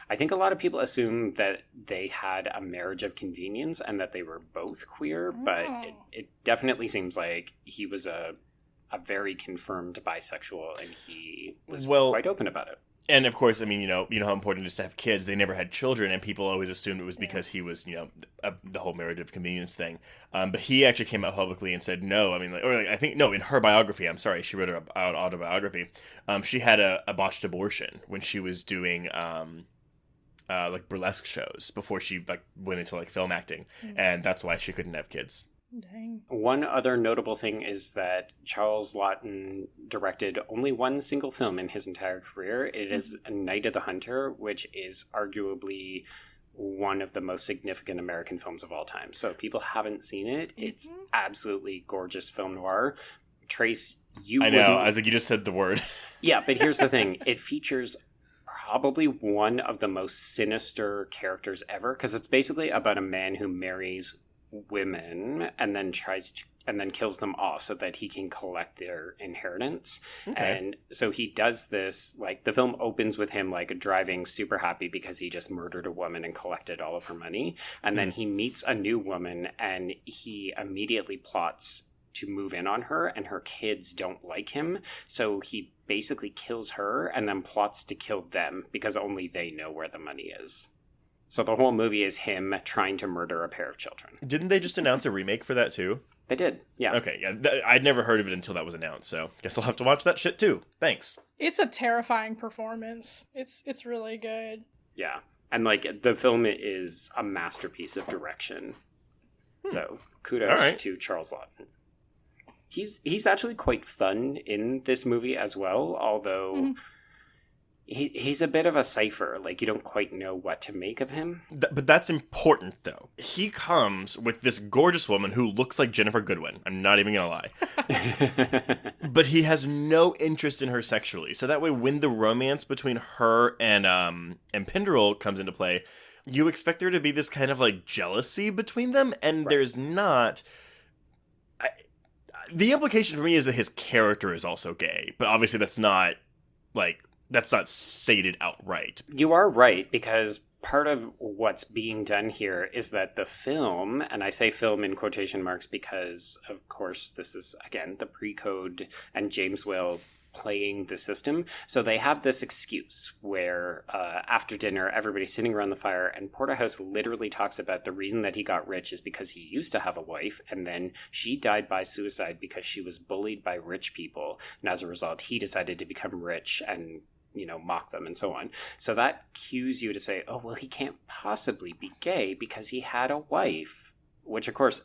I think a lot of people assume that they had a marriage of convenience and that they were both queer, but it definitely seems like he was a a very confirmed bisexual, and he was Well, quite open about it. And of course, I mean, you know how important it is to have kids. They never had children, and people always assumed it was because he was, the whole marriage of convenience thing. But he actually came out publicly and said no. I mean, I think no, in her biography. I'm sorry, she wrote her autobiography. She had a botched abortion when she was doing like burlesque shows before she like went into like film acting, and that's why she couldn't have kids. Dang. One other notable thing is that Charles Laughton directed only one single film in his entire career. It is Night of the Hunter, which is arguably one of the most significant American films of all time. So if people haven't seen it, it's absolutely gorgeous film noir. Trace, I know, I was like, you just said the word. Yeah, but here's the thing. It features probably one of the most sinister characters ever, because it's basically about a man who marries women and then kills them off so that he can collect their inheritance. Okay. And so he does this, like, the film opens with him like driving super happy because he just murdered a woman and collected all of her money, and then he meets a new woman and he immediately plots to move in on her, and her kids don't like him, so he basically kills her and then plots to kill them because only they know where the money is. So the whole movie is him trying to murder a pair of children. Didn't they just announce a remake for that too? They did, yeah. Okay, yeah. I'd never heard of it until that was announced, so guess I'll have to watch that shit too. Thanks. It's a terrifying performance. It's really good. Yeah, and like the film is a masterpiece of direction. So kudos to Charles Laughton. He's actually quite fun in this movie as well, although he's a bit of a cipher. Like, you don't quite know what to make of him. But that's important, though. He comes with this gorgeous woman who looks like Jennifer Goodwin. I'm not even gonna lie. But he has no interest in her sexually. So that way, when the romance between her and Pinderel comes into play, you expect there to be this kind of like jealousy between them, and there's not. The implication for me is that his character is also gay, but obviously that's not stated outright. You are right, because part of what's being done here is that the film, and I say film in quotation marks because, of course, this is, again, the pre-code and James Whale playing the system. So they have this excuse where after dinner, everybody's sitting around the fire, and Porterhouse literally talks about the reason that he got rich is because he used to have a wife, and then she died by suicide because she was bullied by rich people. And as a result, he decided to become rich and, mock them and so on. So that cues you to say, oh, well, he can't possibly be gay because he had a wife. Which, of course,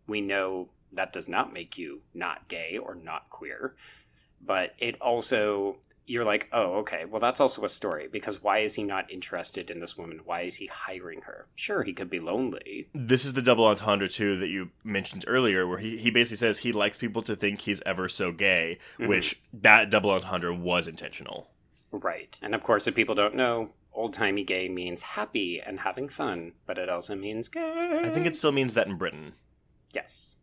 we know that does not make you not gay or not queer. But it also, you're like, oh, okay, well, that's also a story, because why is he not interested in this woman? Why is he hiring her? Sure, he could be lonely. This is the double entendre, too, that you mentioned earlier, where he basically says he likes people to think he's ever so gay, which that double entendre was intentional. Right. And of course, if people don't know, old-timey gay means happy and having fun, but it also means gay. I think it still means that in Britain. Yes.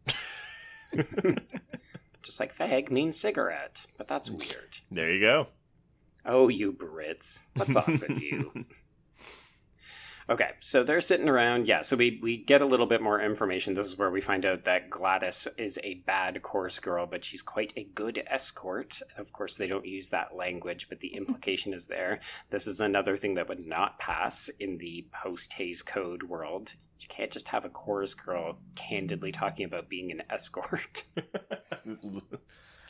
Just like fag means cigarette, but that's weird. There you go. Oh, you Brits. What's up with you? Okay, so they're sitting around. Yeah, so we get a little bit more information. This is where we find out that Gladys is a bad chorus girl, but she's quite a good escort. Of course, they don't use that language, but the implication is there. This is another thing that would not pass in the post-Hays Code world. You can't just have a chorus girl candidly talking about being an escort.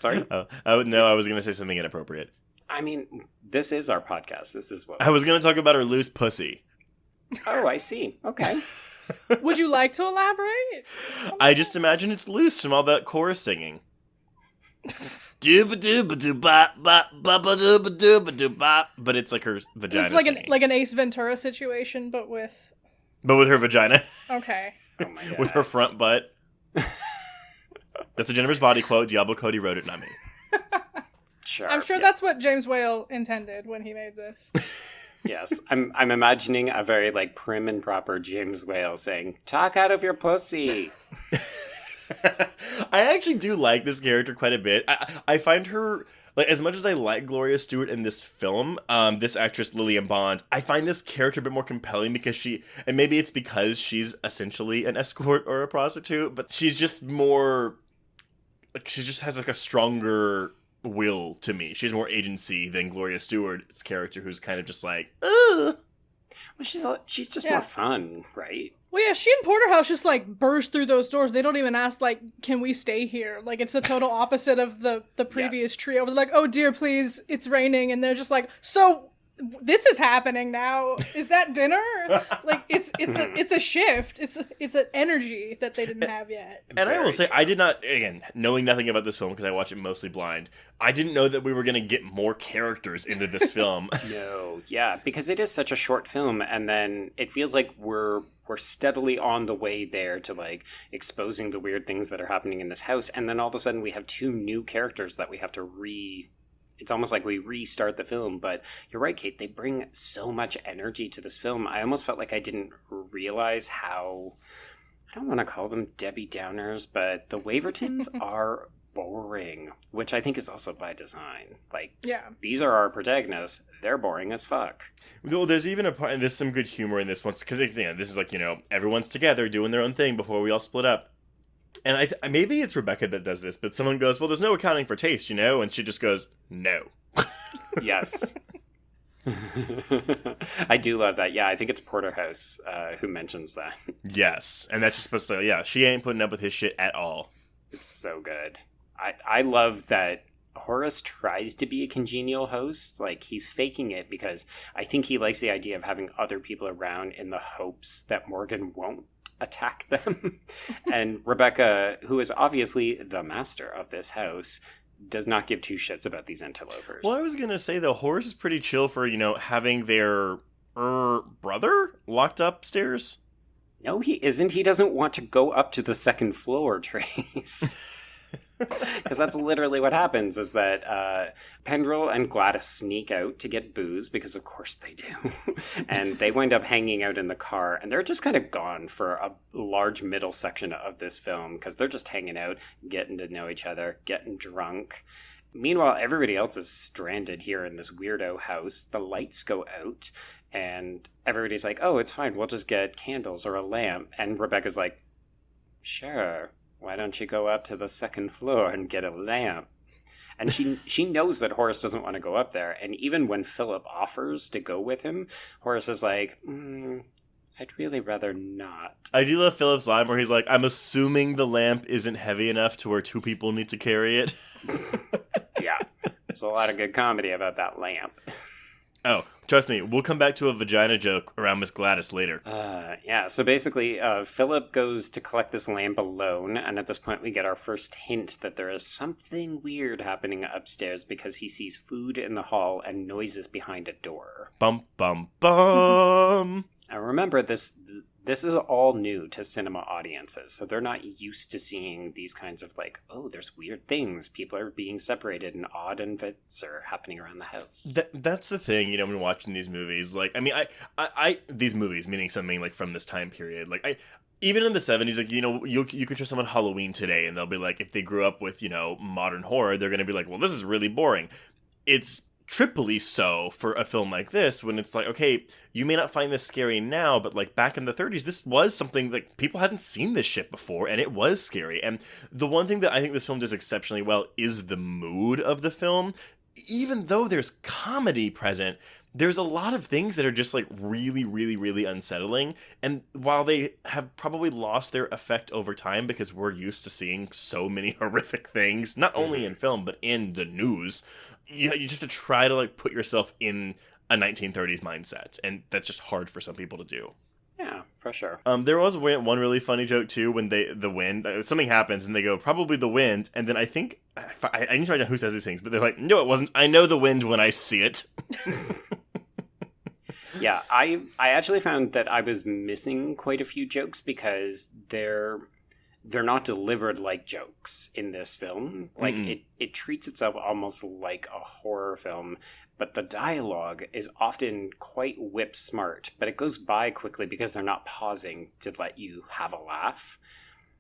Sorry? No, I was going to say something inappropriate. I mean, this is our podcast. This is what... I was going to talk about her loose pussy. Oh, I see. Okay. Would you like to elaborate? I just imagine it's loose from all that chorus singing. But it's like her vagina. It's like singing. like an Ace Ventura situation, but with her vagina. Okay. Oh my God. With her front butt. That's a Jennifer's Body quote. Diablo Cody wrote it, not me. Sure. I'm sure that's what James Whale intended when he made this. Yes, I'm imagining a very like prim and proper James Whale saying, "Talk out of your pussy." I actually do like this character quite a bit. I find her, like, as much as I like Gloria Stewart in this film, this actress Lillian Bond, I find this character a bit more compelling because and maybe it's because she's essentially an escort or a prostitute, but she's just more, like she just has like a stronger will to me. She has more agency than Gloria Stewart's character, who's kind of just like, ugh. Well, she's just more fun, right? Well, yeah, she and Porterhouse just, like, burst through those doors. They don't even ask, like, can we stay here? Like, it's the total opposite of the previous trio. They're like, oh, dear, please, it's raining. And they're just like, so this is happening now. Is that dinner? Like, it's a shift. It's an energy that they didn't have yet. And I will say, I did not, again, knowing nothing about this film, because I watch it mostly blind, I didn't know that we were going to get more characters into this film. No, yeah, because it is such a short film, and then it feels like we're steadily on the way there to, like, exposing the weird things that are happening in this house, and then all of a sudden we have 2 new characters that we have to it's almost like we restart the film. But you're right, Kate, they bring so much energy to this film. I almost felt like I didn't realize how, I don't want to call them Debbie Downers, but the Wavertons are boring, which I think is also by design. Like, these are our protagonists. They're boring as fuck. Well, there's even a part, and there's some good humor in this one, because this is like, everyone's together doing their own thing before we all split up. And maybe it's Rebecca that does this, but someone goes, well, there's no accounting for taste, and she just goes, no. Yes. I do love that. Yeah, I think it's Porterhouse who mentions that. Yes, and that's just supposed to say, she ain't putting up with his shit at all. It's so good. I love that Horace tries to be a congenial host. Like, he's faking it because I think he likes the idea of having other people around in the hopes that Morgan won't attack them. And Rebecca, who is obviously the master of this house, does not give 2 shits about these interlopers. Well, I was going to say, though, Horace is pretty chill for, having their brother locked upstairs. No, he isn't. He doesn't want to go up to the 2nd floor, Trace. Because that's literally what happens, is that Pendrell and Gladys sneak out to get booze, because of course they do. And they wind up hanging out in the car, and they're just kind of gone for a large middle section of this film, because they're just hanging out, getting to know each other, getting drunk. Meanwhile, everybody else is stranded here in this weirdo house. The lights go out, and everybody's like, oh, it's fine, we'll just get candles or a lamp. And Rebecca's like, sure, why don't you go up to the 2nd floor and get a lamp? And she knows that Horace doesn't want to go up there. And even when Philip offers to go with him, Horace is like, I'd really rather not. I do love Philip's line where he's like, I'm assuming the lamp isn't heavy enough to where 2 people need to carry it. Yeah, there's a lot of good comedy about that lamp. Oh, trust me, we'll come back to a vagina joke around Miss Gladys later. Yeah, so basically, Philip goes to collect this lamp alone, and at this point we get our first hint that there is something weird happening upstairs, because he sees food in the hall and noises behind a door. Bum, bum, bum! Now remember, this is all new to cinema audiences, so they're not used to seeing these kinds of, like, oh, there's weird things, people are being separated, and odd events are happening around the house. That's the thing, when watching these movies, like, I mean, I these movies, meaning something, like, from this time period, like, even in the 70s, like, you can show someone Halloween today, and they'll be like, if they grew up with, modern horror, they're gonna be like, well, this is really boring. It's triply so for a film like this, when it's like, okay, you may not find this scary now, but like back in the 30s, this was something like people hadn't seen this shit before, and it was scary. And the one thing that I think this film does exceptionally well is the mood of the film. Even though there's comedy present, there's a lot of things that are just like really, really, really unsettling. And while they have probably lost their effect over time, because we're used to seeing so many horrific things, not only in film, but in the news, you just have to try to like put yourself in a 1930s mindset. And that's just hard for some people to do. Yeah, for sure. There was one really funny joke too, when the wind, something happens and they go, probably the wind, and then I think, I need to write down who says these things, but they're like, no, it wasn't, I know the wind when I see it. Yeah, I actually found that I was missing quite a few jokes, because they're not delivered like jokes in this film. Like, it treats itself almost like a horror film, but the dialogue is often quite whip smart, but it goes by quickly because they're not pausing to let you have a laugh.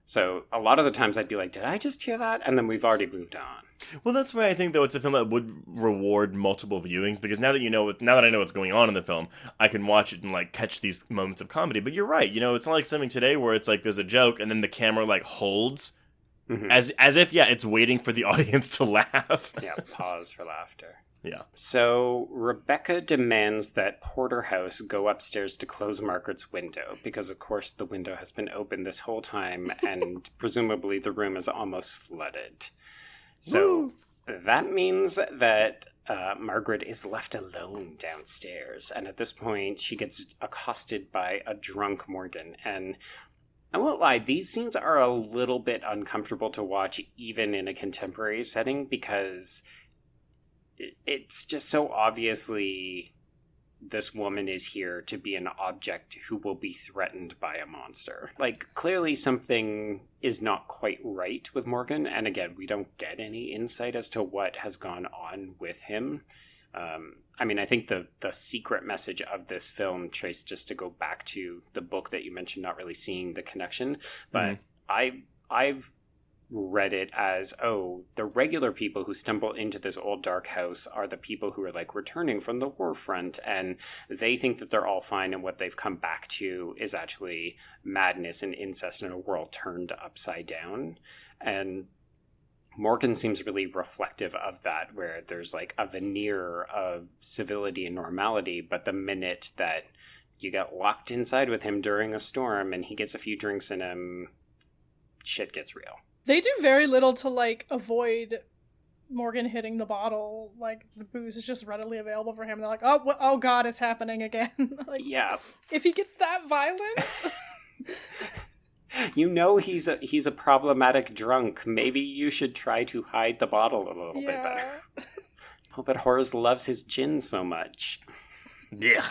So a lot of the times I'd be like, did I just hear that? And then we've already moved on. Well, that's why I think, though, it's a film that would reward multiple viewings, because now that I know what's going on in the film, I can watch it and like catch these moments of comedy. But you're right, it's not like something today where it's like there's a joke and then the camera like holds Mhm. As if, yeah, it's waiting for the audience to laugh. Yeah, pause for laughter. Yeah. So Rebecca demands that Porterhouse go upstairs to close Margaret's window because, of course, the window has been open this whole time and presumably the room is almost flooded. So that means that Margaret is left alone downstairs. And at this point, she gets accosted by a drunk Morgan. And I won't lie, these scenes are a little bit uncomfortable to watch even in a contemporary setting because it's just so obviously this woman is here to be an object who will be threatened by a monster. Like, clearly something is not quite right with Morgan, and again, we don't get any insight as to what has gone on with him. I mean, I think the secret message of this film, Trace, just to go back to the book that you mentioned, not really seeing the connection, but I've read it as, oh, the regular people who stumble into this old dark house are the people who are like returning from the war front, and they think that they're all fine, and what they've come back to is actually madness and incest in a world turned upside down. And Morgan seems really reflective of that, where there's like a veneer of civility and normality, but the minute that you get locked inside with him during a storm and he gets a few drinks in him, shit gets real. They do very little to, like, avoid Morgan hitting the bottle. Like, the booze is just readily available for him. They're like, oh God, it's happening again. Like, Yeah. if he gets that violent... You know he's a problematic drunk. Maybe you should try to hide the bottle a little bit better. Oh, but Horace loves his gin so much. Yeah.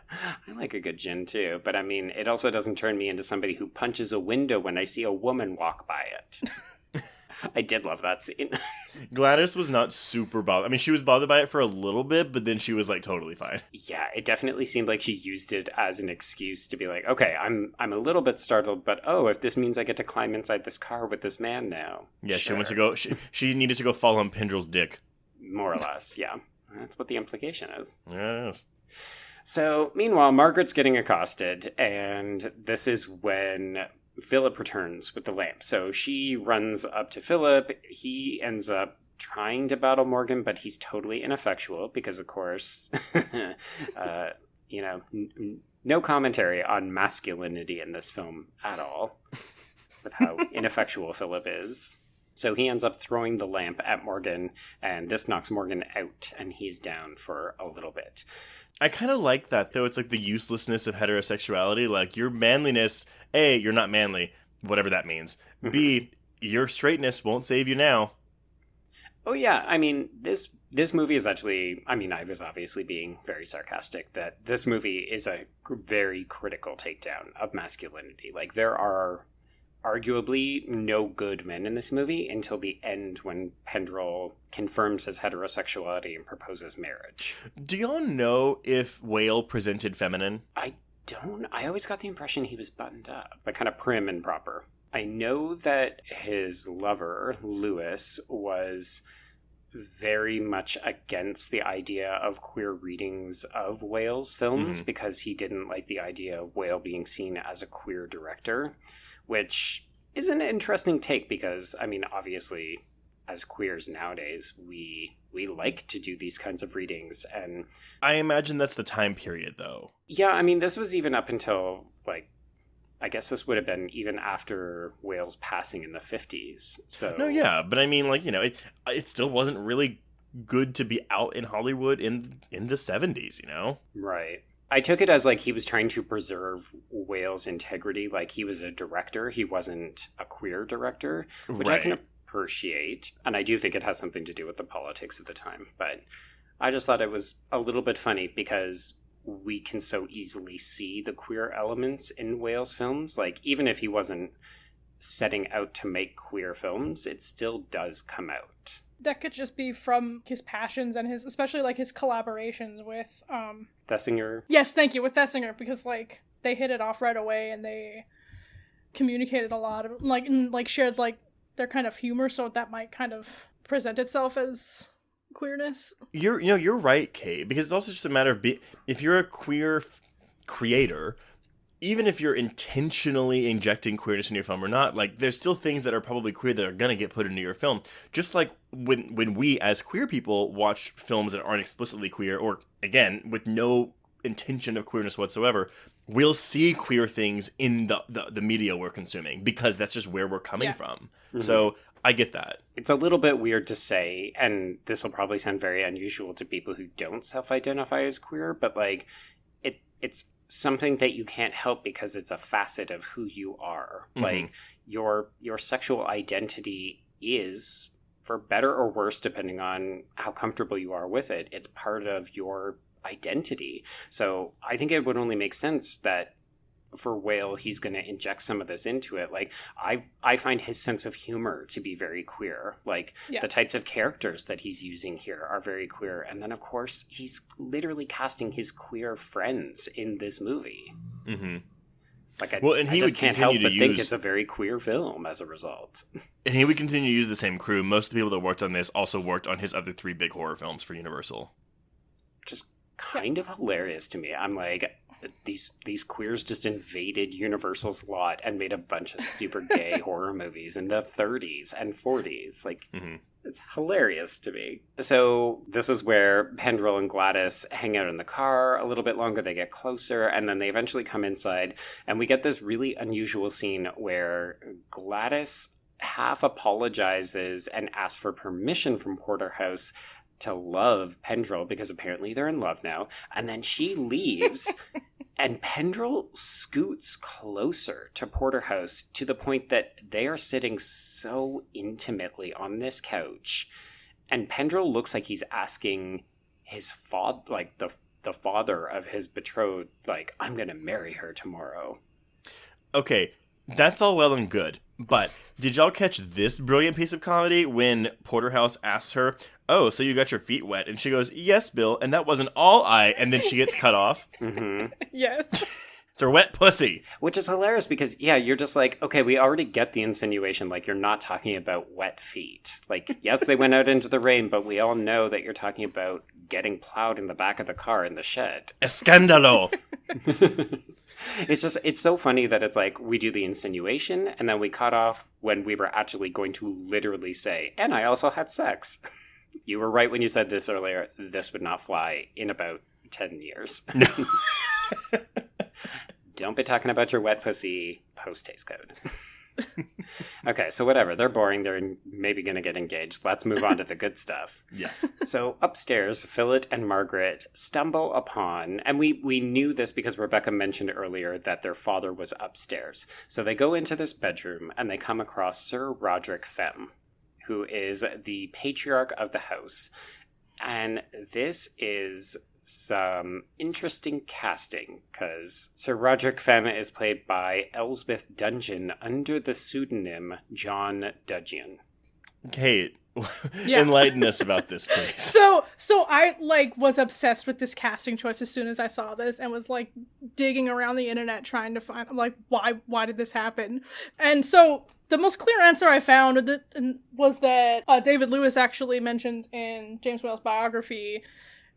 I like a good gin too, but I mean, it also doesn't turn me into somebody who punches a window when I see a woman walk by it. I did love that scene. Gladys was not super bothered. I mean, she was bothered by it for a little bit, but then she was like totally fine. Yeah, it definitely seemed like she used it as an excuse to be like, okay, I'm a little bit startled, but oh, if this means I get to climb inside this car with this man now. Yeah, sure. she went to go. She needed to go fall on Pendrell's dick. More or less, yeah. That's what the implication is. Yes. So, meanwhile, Margaret's getting accosted, and this is when Philip returns with the lamp. So she runs up to Philip. He ends up trying to battle Morgan, but he's totally ineffectual because, of course, no commentary on masculinity in this film at all with how ineffectual Philip is. So he ends up throwing the lamp at Morgan, and this knocks Morgan out, and he's down for a little bit. I kind of like that, though. It's like the uselessness of heterosexuality. Like, your manliness, A, you're not manly, whatever that means. B, your straightness won't save you now. Oh, yeah. I mean, this movie is actually, I mean, I was obviously being very sarcastic, that this movie is a very critical takedown of masculinity. Like, there are arguably no good men in this movie until the end when Pendrell confirms his heterosexuality and proposes marriage. Do y'all know if Whale presented feminine? I always got the impression he was buttoned up, but kind of prim and proper. I know that his lover, Lewis, was very much against the idea of queer readings of Whale's films because he didn't like the idea of Whale being seen as a queer director, which is an interesting take because, I mean, obviously, as queers nowadays, we like to do these kinds of readings. And I imagine that's the time period, though. Yeah, I mean, this was even up until, like, I guess this would have been even after Whale's passing in the 50s. So No, yeah, but I mean, like, you know, it still wasn't really good to be out in Hollywood in the 70s, you know? Right. I took it as, like, he was trying to preserve Whale's integrity. Like, he was a director. He wasn't a queer director, which I can appreciate. And I do think it has something to do with the politics at the time. But I just thought it was a little bit funny because we can so easily see the queer elements in Whale's films. Like, even if he wasn't setting out to make queer films, it still does come out. That could just be from his passions and his, especially like his collaborations with Thesiger. Yes, thank you, with Thesiger, because like they hit it off right away and they communicated a lot of like shared like their kind of humor, so that might kind of present itself as queerness. You're right, Kay, because it's also just a matter of if you're a queer creator, even if you're intentionally injecting queerness in your film or not, like, there's still things that are probably queer that are going to get put into your film. Just like when we, as queer people, watch films that aren't explicitly queer, or, again, with no intention of queerness whatsoever, we'll see queer things in the media we're consuming, because that's just where we're coming from. Mm-hmm. So I get that. It's a little bit weird to say, and this will probably sound very unusual to people who don't self-identify as queer, but, like, it's something that you can't help because it's a facet of who you are. Mm-hmm. Like, your sexual identity is, for better or worse, depending on how comfortable you are with it, it's part of your identity. So I think it would only make sense that for Whale, he's going to inject some of this into it. Like, I find his sense of humor to be very queer. Like, the types of characters that he's using here are very queer. And then, of course, he's literally casting his queer friends in this movie. Mm-hmm. Like, I just can't help but think it's a very queer film as a result. And he would continue to use the same crew. Most of the people that worked on this also worked on his other 3 big horror films for Universal. Just kind of hilarious to me. I'm like, these queers just invaded Universal's lot and made a bunch of super gay horror movies in the 30s and 40s. Like, It's hilarious to me. So this is where Pendrell and Gladys hang out in the car a little bit longer. They get closer, and then they eventually come inside, and we get this really unusual scene where Gladys half apologizes and asks for permission from Porterhouse to love Pendrell, because apparently they're in love now. And then she leaves, and Pendrell scoots closer to Porterhouse to the point that they are sitting so intimately on this couch. And Pendrell looks like he's asking his father, like the father of his betrothed, like, I'm going to marry her tomorrow. Okay, that's all well and good. But did y'all catch this brilliant piece of comedy when Porterhouse asks her, oh, so you got your feet wet? And she goes, yes, Bill, and that wasn't all and then she gets cut off. Mm-hmm. Yes. It's her wet pussy. Which is hilarious because, you're just like, okay, we already get the insinuation, like, you're not talking about wet feet. Like, yes, they went out into the rain, but we all know that you're talking about getting plowed in the back of the car in the shed. Escandalo. It's so funny that it's like, we do the insinuation, and then we cut off when we were actually going to literally say, and I also had sex. You were right when you said this earlier. This would not fly in about 10 years. No. Don't be talking about your wet pussy post-taste code. Okay, so whatever. They're boring. They're maybe going to get engaged. Let's move on to the good stuff. Yeah. So upstairs, Philip and Margaret stumble upon, and we knew this because Rebecca mentioned earlier that their father was upstairs. So they go into this bedroom, and they come across Sir Roderick Femm, who is the patriarch of the house. And this is some interesting casting, because Sir Roderick Femm is played by Elsbeth Dungeon under the pseudonym John Dudgeon. Kate, enlighten us about this, please. So I was obsessed with this casting choice as soon as I saw this, and was digging around the internet trying to find why did this happen? And so the most clear answer I found was that David Lewis actually mentions in James Whale's biography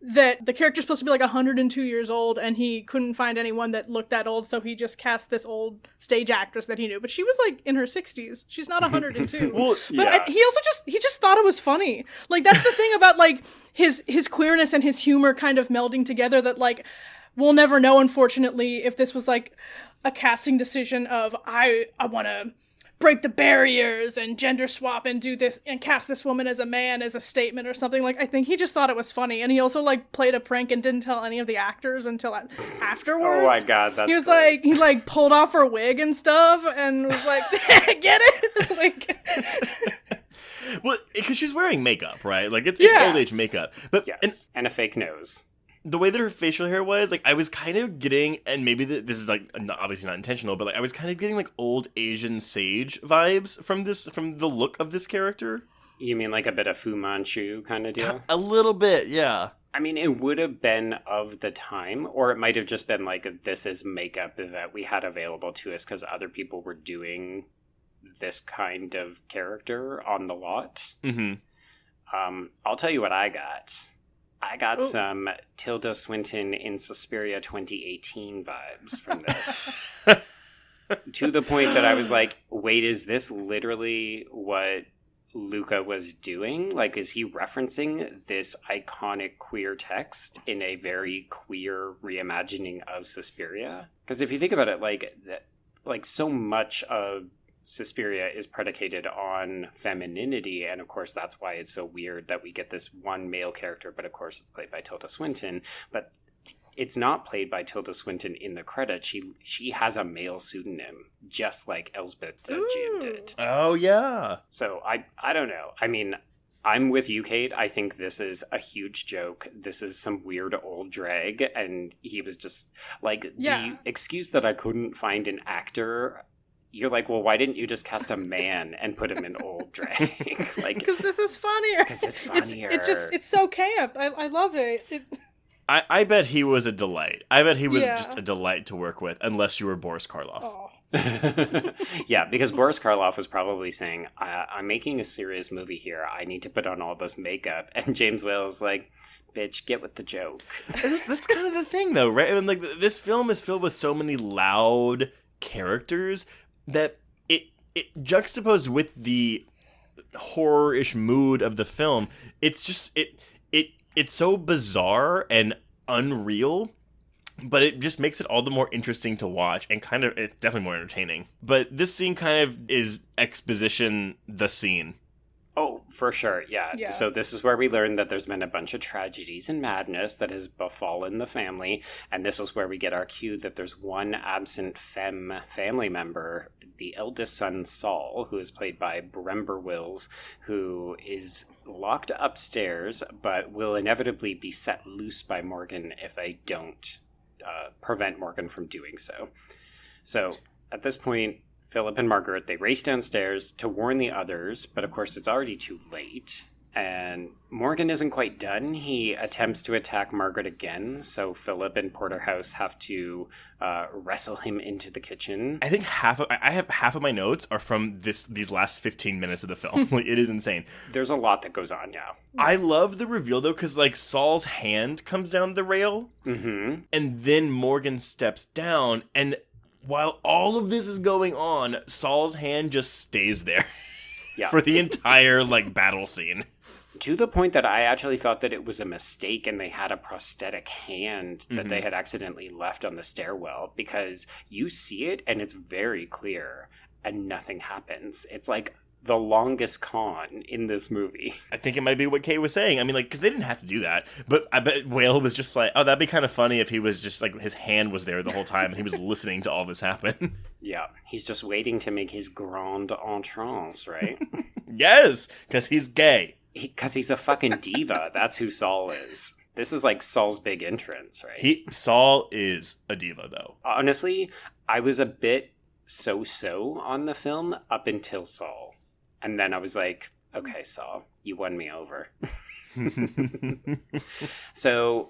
that the character's supposed to be 102 years old, and he couldn't find anyone that looked that old, so he just cast this old stage actress that he knew. But she was in her 60s. She's not 102. Well, but he also just thought it was funny. That's the thing about his queerness and his humor kind of melding together, that we'll never know, unfortunately, if this was a casting decision of I want to break the barriers and gender swap and do this and cast this woman as a man as a statement or something. I think he just thought it was funny, and he also played a prank and didn't tell any of the actors until afterwards. Oh my god, that's he was great. He pulled off her wig and stuff and was get it. Well, because she's wearing makeup, right? It's old age makeup, but yes, and a fake nose. The way that her facial hair was, I was kind of getting, and maybe this is obviously not intentional, but I was kind of getting old Asian sage vibes from the look of this character. You mean a bit of Fu Manchu kind of deal? A little bit, yeah. I mean, it would have been of the time, or it might have just been this is makeup that we had available to us because other people were doing this kind of character on the lot. Mm-hmm. I'll tell you what I got. I got some Tilda Swinton in Suspiria 2018 vibes from this. To the point that I was like, wait, is this literally what Luca was doing? Like, is he referencing this iconic queer text in a very queer reimagining of Suspiria? Because if you think about it, like so much of Suspiria is predicated on femininity, and of course that's why it's so weird that we get this one male character, but of course it's played by Tilda Swinton. But it's not played by Tilda Swinton in the credits. She has a male pseudonym, just like Elsbeth Jim did. Oh, yeah. So I don't know. I mean, I'm with you, Kate. I think this is a huge joke. This is some weird old drag, and he was just, like, the excuse that I couldn't find an actor... You're like, well, why didn't you just cast a man and put him in old drag? Like, because this is funnier. Because it's funnier. It's so camp. I love it. I bet he was a delight. I bet he was just a delight to work with, unless you were Boris Karloff. Oh. Yeah, because Boris Karloff was probably saying, I'm making a serious movie here. I need to put on all this makeup. And James Whale's like, bitch, get with the joke. That's kind of the thing, though, right? I mean, like, this film is filled with so many loud characters that it juxtaposed with the horror-ish mood of the film. It's just it's so bizarre and unreal, but it just makes it all the more interesting to watch, and it's definitely more entertaining. But this scene kind of is exposition the scene. Oh, for sure, yeah. So this is where we learn that there's been a bunch of tragedies and madness that has befallen the family, and this is where we get our cue that there's one absent Femm family member, the eldest son, Saul, who is played by Brember Wills, who is locked upstairs, but will inevitably be set loose by Morgan if they don't prevent Morgan from doing so. So, at this point, Philip and Margaret, they race downstairs to warn the others, but of course it's already too late. And Morgan isn't quite done. He attempts to attack Margaret again, so Philip and Porterhouse have to wrestle him into the kitchen. I think half of my notes are from these last 15 minutes of the film. Like, it is insane. There's a lot that goes on, yeah. I love the reveal, though, because, like, Saul's hand comes down the rail, and then Morgan steps down, and while all of this is going on, Saul's hand just stays there for the entire, like, battle scene. To the point that I actually thought that it was a mistake and they had a prosthetic hand that they had accidentally left on the stairwell, because you see it and it's very clear and nothing happens. It's like the longest con in this movie. I think it might be what Kay was saying. I mean, like, because they didn't have to do that, but I bet Whale was just like, oh, that'd be kind of funny if he was just like, his hand was there the whole time and he was listening to all this happen. Yeah, he's just waiting to make his grand entrance, right? Yes, because he's gay. Because he's a fucking diva. That's who Saul is. This is like Saul's big entrance, right? Saul is a diva, though. Honestly, I was a bit so-so on the film up until Saul. And then I was like, okay, Saul, you won me over. So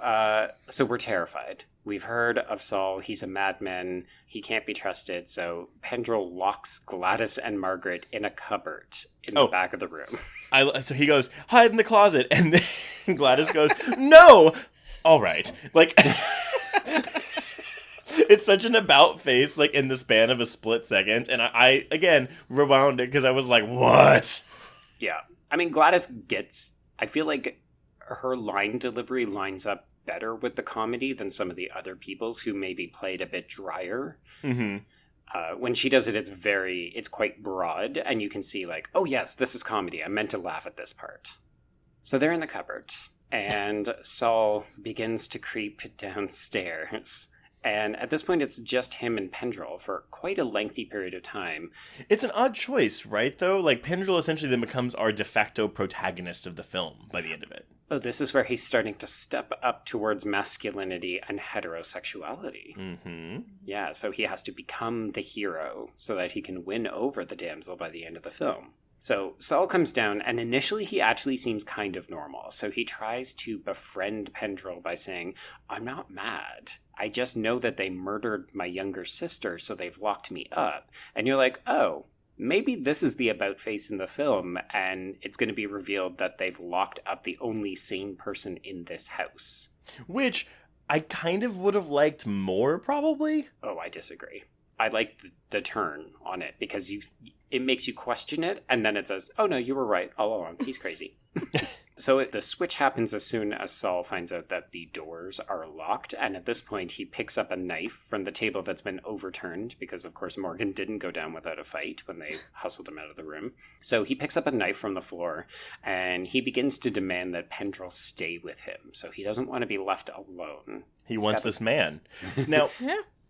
we're terrified. We've heard of Saul. He's a madman. He can't be trusted. So Pendrell locks Gladys and Margaret in a cupboard in the back of the room. So he goes, hide in the closet. And then Gladys goes, no! All right. Like, it's such an about face, like, in the span of a split second. And I again, rewound it because I was like, what? Yeah. I mean, Gladys I feel like her line delivery lines up better with the comedy than some of the other people's who maybe played a bit drier. When she does it, it's quite broad, and you can see, like, oh yes, this is comedy. I meant to laugh at this part. So they're in the cupboard, and Saul begins to creep downstairs. And at this point, it's just him and Pendrell for quite a lengthy period of time. It's an odd choice, right, though? Like, Pendrell essentially then becomes our de facto protagonist of the film by the end of it. Oh, this is where he's starting to step up towards masculinity and heterosexuality. Yeah, so he has to become the hero so that he can win over the damsel by the end of the film. So Saul comes down, and initially he actually seems kind of normal. So he tries to befriend Pendrell by saying, I'm not mad. I just know that they murdered my younger sister, so they've locked me up. And you're like, oh, maybe this is the about face in the film, and it's going to be revealed that they've locked up the only sane person in this house. Which I kind of would have liked more, probably. Oh, I disagree. I like the turn on it, because it makes you question it, and then it says, oh no, you were right all along. He's crazy. So the switch happens as soon as Saul finds out that the doors are locked, and at this point he picks up a knife from the table that's been overturned, because of course Morgan didn't go down without a fight when they hustled him out of the room. So he picks up a knife from the floor, and he begins to demand that Pendrell stay with him, so he doesn't want to be left alone. He wants this man. Now,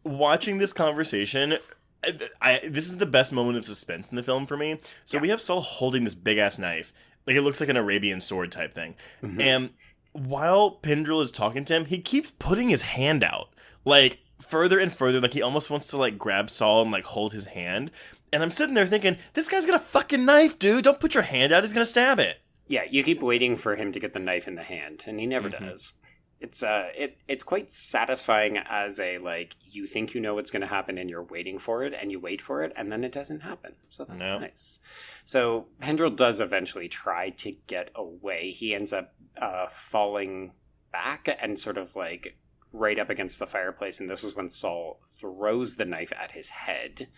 watching this conversation, this is the best moment of suspense in the film for me. So we have Saul holding this big-ass knife. Like, it looks like an Arabian sword type thing. Mm-hmm. And while Pendrell is talking to him, he keeps putting his hand out. Like, further and further. Like, he almost wants to, like, grab Saul and, like, hold his hand. And I'm sitting there thinking, this guy's got a fucking knife, dude. Don't put your hand out. He's gonna stab it. Yeah, you keep waiting for him to get the knife in the hand, and he never does. It's quite satisfying as a, like, you think you know what's going to happen and you're waiting for it, and you wait for it, and then it doesn't happen. So that's nice. So Pendrell does eventually try to get away. He ends up falling back and sort of, like, right up against the fireplace, and this is when Saul throws the knife at his head.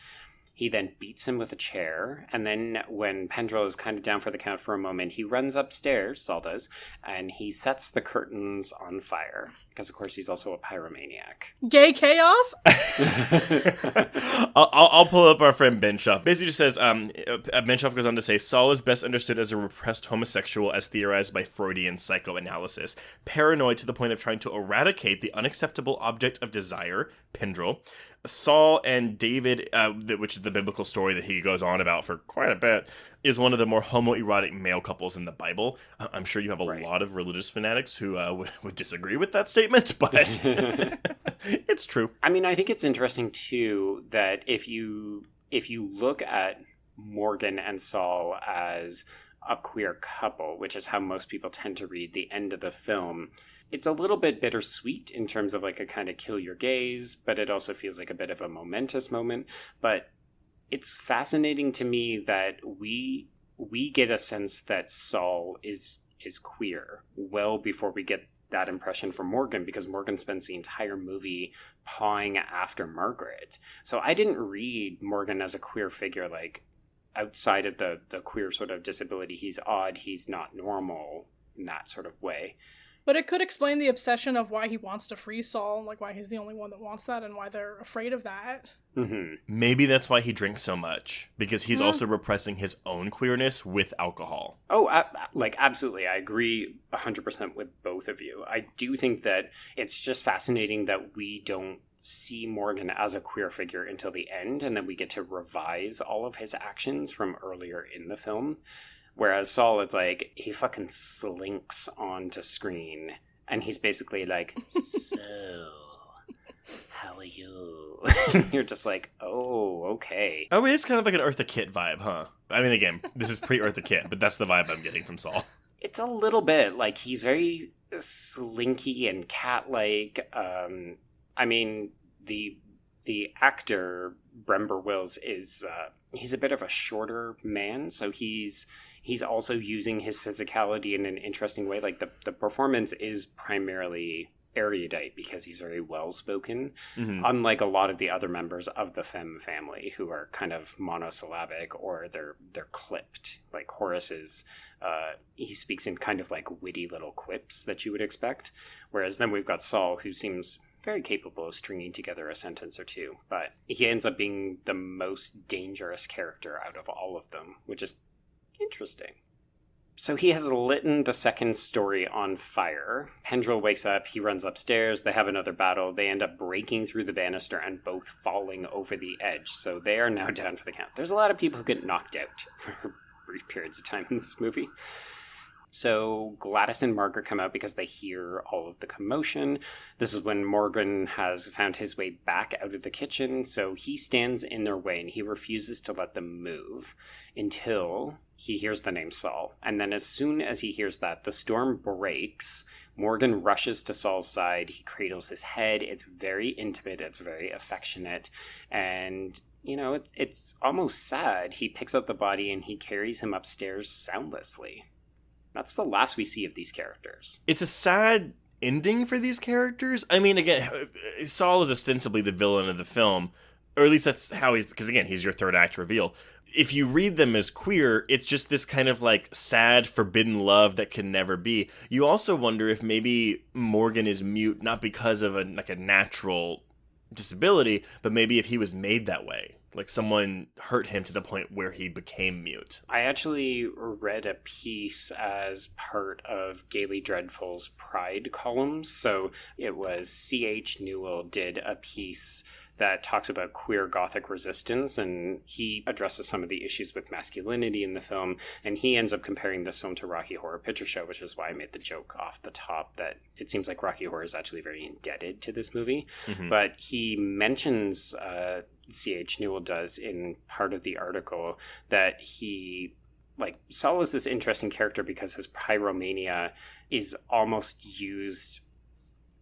He then beats him with a chair, and then when Pendrell is kind of down for the count for a moment, he runs upstairs, Saul does, and he sets the curtains on fire, because of course he's also a pyromaniac. Gay chaos? I'll pull up our friend Benshoff. Basically just says, Benshoff goes on to say, Saul is best understood as a repressed homosexual as theorized by Freudian psychoanalysis, paranoid to the point of trying to eradicate the unacceptable object of desire, Pendrell. Saul and David, which is the biblical story that he goes on about for quite a bit, is one of the more homoerotic male couples in the Bible. I'm sure you have a lot of religious fanatics who would disagree with that statement, but it's true. I mean, I think it's interesting, too, that if you look at Morgan and Saul as a queer couple, which is how most people tend to read the end of the film, it's a little bit bittersweet in terms of, like, a kind of kill your gaze, but it also feels like a bit of a momentous moment. But it's fascinating to me that we get a sense that Saul is queer well before we get that impression from Morgan, because Morgan spends the entire movie pawing after Margaret. So I didn't read Morgan as a queer figure, like, outside of the queer sort of disability. He's odd, he's not normal in that sort of way. But it could explain the obsession of why he wants to free Saul, like why he's the only one that wants that and why they're afraid of that. Mm-hmm. Maybe that's why he drinks so much, because he's also repressing his own queerness with alcohol. Oh, absolutely. I agree 100% with both of you. I do think that it's just fascinating that we don't see Morgan as a queer figure until the end, and then we get to revise all of his actions from earlier in the film. Whereas Saul, it's like, he fucking slinks onto screen, and he's basically like, so, how are you? You're just like, oh, okay. Oh, it is kind of like an Eartha Kitt vibe, huh? I mean, again, this is pre-Eartha Kitt, but that's the vibe I'm getting from Saul. It's a little bit, like, he's very slinky and cat-like. I mean, the actor, Brember Wills, is, he's a bit of a shorter man, so he's also using his physicality in an interesting way. Like, the performance is primarily erudite because he's very well-spoken, unlike a lot of the other members of the Femm family who are kind of monosyllabic or they're clipped. Like Horace is, he speaks in kind of like witty little quips that you would expect. Whereas then we've got Saul, who seems very capable of stringing together a sentence or two, but he ends up being the most dangerous character out of all of them, which is interesting. So he has lit the second story on fire. Pendrell wakes up, he runs upstairs, they have another battle, they end up breaking through the banister and both falling over the edge, so they are now down for the count. There's a lot of people who get knocked out for brief periods of time in this movie. So Gladys and Margaret come out because they hear all of the commotion. This is when Morgan has found his way back out of the kitchen, so he stands in their way and he refuses to let them move until he hears the name Saul. And then as soon as he hears that, the storm breaks. Morgan rushes to Saul's side. He cradles his head. It's very intimate. It's very affectionate. And it's almost sad. He picks up the body and he carries him upstairs soundlessly. That's the last we see of these characters. It's a sad ending for these characters. I mean, again, Saul is ostensibly the villain of the film, or at least that's how because again, he's your third act reveal. If you read them as queer, it's just this kind of like sad, forbidden love that can never be. You also wonder if maybe Morgan is mute not because of a natural disability, but maybe if he was made that way. Like someone hurt him to the point where he became mute. I actually read a piece as part of Gaily Dreadful's Pride columns. So it was C.H. Newell did a piece that talks about queer Gothic resistance, and he addresses some of the issues with masculinity in the film, and he ends up comparing this film to Rocky Horror Picture Show, which is why I made the joke off the top that it seems like Rocky Horror is actually very indebted to this movie. Mm-hmm. But he mentions, C.H. Newell does in part of the article, that he, Saul is this interesting character because his pyromania is almost used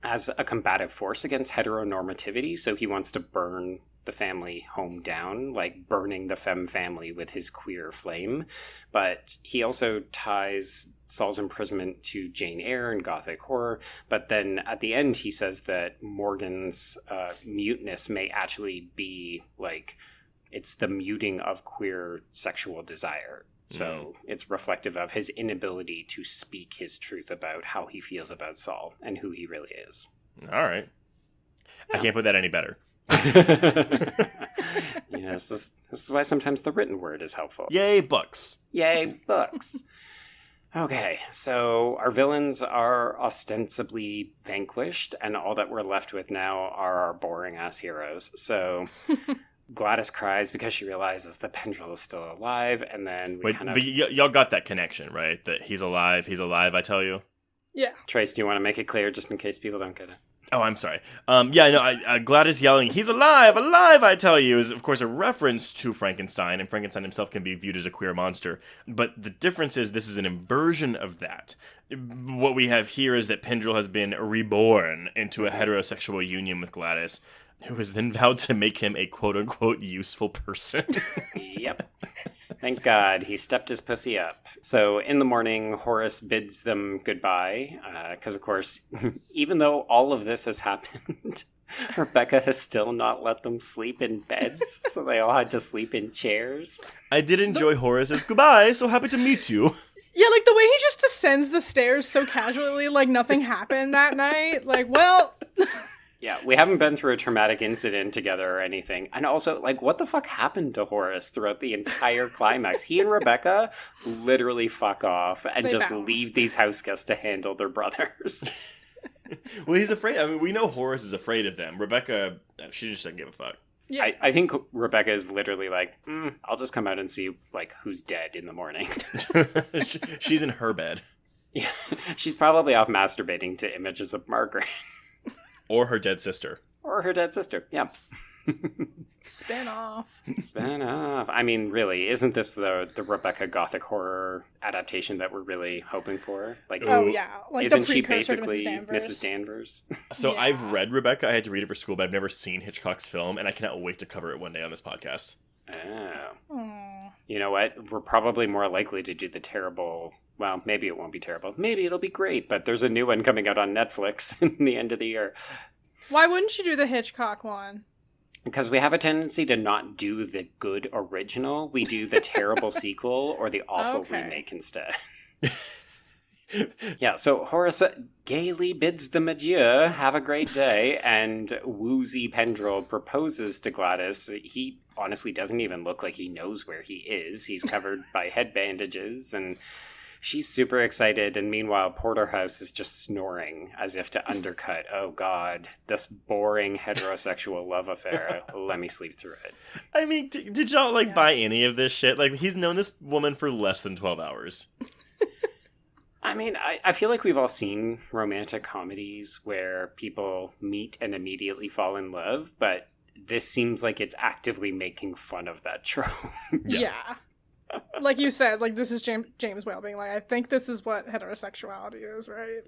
as a combative force against heteronormativity. So he wants to burn the family home down, like burning the Femm family with his queer flame. But he also ties Saul's imprisonment to Jane Eyre and Gothic horror. But then at the end, he says that Morgan's muteness may actually be it's the muting of queer sexual desire. So it's reflective of his inability to speak his truth about how he feels about Saul and who he really is. All right. Yeah. I can't put that any better. Yes, this is why sometimes the written word is helpful. Yay, books. Yay, books. Okay, so our villains are ostensibly vanquished, and all that we're left with now are our boring-ass heroes. So... Gladys cries because she realizes the Pendrell is still alive, and then but y'all got that connection, right? That he's alive, I tell you? Yeah. Trace, do you want to make it clear just in case people don't get it? Oh, I'm sorry. Gladys yelling, "He's alive, alive, I tell you," is, of course, a reference to Frankenstein, and Frankenstein himself can be viewed as a queer monster. But the difference is this is an inversion of that. What we have here is that Pendrell has been reborn into a heterosexual union with Gladys, who has then vowed to make him a quote-unquote useful person. Yep. Thank God he stepped his pussy up. So in the morning, Horace bids them goodbye, because, of course, even though all of this has happened, Rebecca has still not let them sleep in beds, so they all had to sleep in chairs. I did enjoy Horace's goodbye, so happy to meet you. Yeah, the way he just descends the stairs so casually, nothing happened that night. Well... Yeah, we haven't been through a traumatic incident together or anything. And also, what the fuck happened to Horace throughout the entire climax? He and Rebecca literally fuck off and they just leave these house guests to handle their brothers. Well, he's afraid. I mean, we know Horace is afraid of them. Rebecca, she just doesn't give a fuck. Yeah. I think Rebecca is literally I'll just come out and see, who's dead in the morning. She's in her bed. Yeah, she's probably off masturbating to images of Margaret. Or her dead sister. Yeah. Spin off. I mean, really, isn't this the Rebecca Gothic horror adaptation that we're really hoping for? Isn't she basically Mrs. Danvers? So yeah. I've read Rebecca. I had to read it for school, but I've never seen Hitchcock's film, and I cannot wait to cover it one day on this podcast. Oh. Aww. You know what? We're probably more likely to do the terrible... Well, maybe it won't be terrible. Maybe it'll be great, but there's a new one coming out on Netflix in the end of the year. Why wouldn't you do the Hitchcock one? Because we have a tendency to not do the good original. We do the terrible sequel or the awful remake instead. Yeah, so Horace gaily bids them adieu, have a great day, and woozy Pendrell proposes to Gladys. He honestly doesn't even look like he knows where he is. He's covered by head bandages, and... She's super excited, and meanwhile, Porterhouse is just snoring as if to undercut, oh God, this boring heterosexual love affair. Let me sleep through it. I mean, did y'all, buy any of this shit? He's known this woman for less than 12 hours. I mean, I feel like we've all seen romantic comedies where people meet and immediately fall in love, but this seems like it's actively making fun of that trope. Yeah. Like you said, this is James Whale being I think this is what heterosexuality is, right?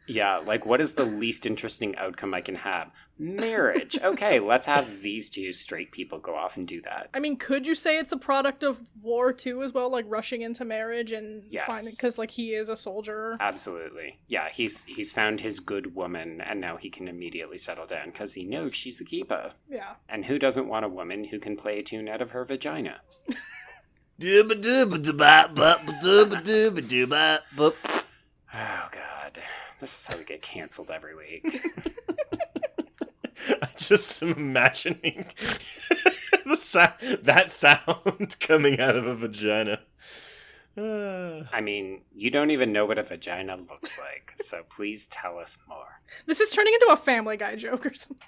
Yeah, like, what is the least interesting outcome I can have? Marriage. Okay, let's have these two straight people go off and do that. I mean, could you say it's a product of war too as well, like rushing into marriage and Yes. finding, because like he is a soldier. Absolutely. Yeah, he's found his good woman, and now he can immediately settle down because he knows she's a keeper. Yeah. And who doesn't want a woman who can play a tune out of her vagina? Oh, God. This is how we get canceled every week. I just am imagining that sound coming out of a vagina. I mean, you don't even know what a vagina looks like, so please tell us more. This is turning into a Family Guy joke or something.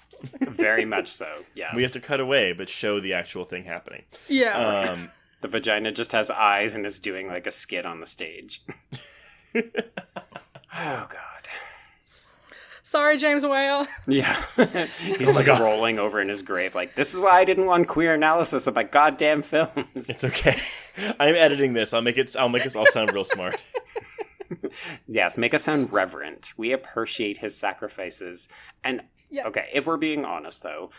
Very much so, yes. We have to cut away, but show the actual thing happening. Yeah. The vagina just has eyes and is doing like a skit on the stage. Oh, God. Sorry, James Whale. Yeah. He's like rolling over in his grave like, this is why I didn't want queer analysis of my goddamn films. It's okay. I'm editing this. I'll make us all sound real smart. Yes, make us sound reverent. We appreciate his sacrifices. And, Yes. okay, if we're being honest, though,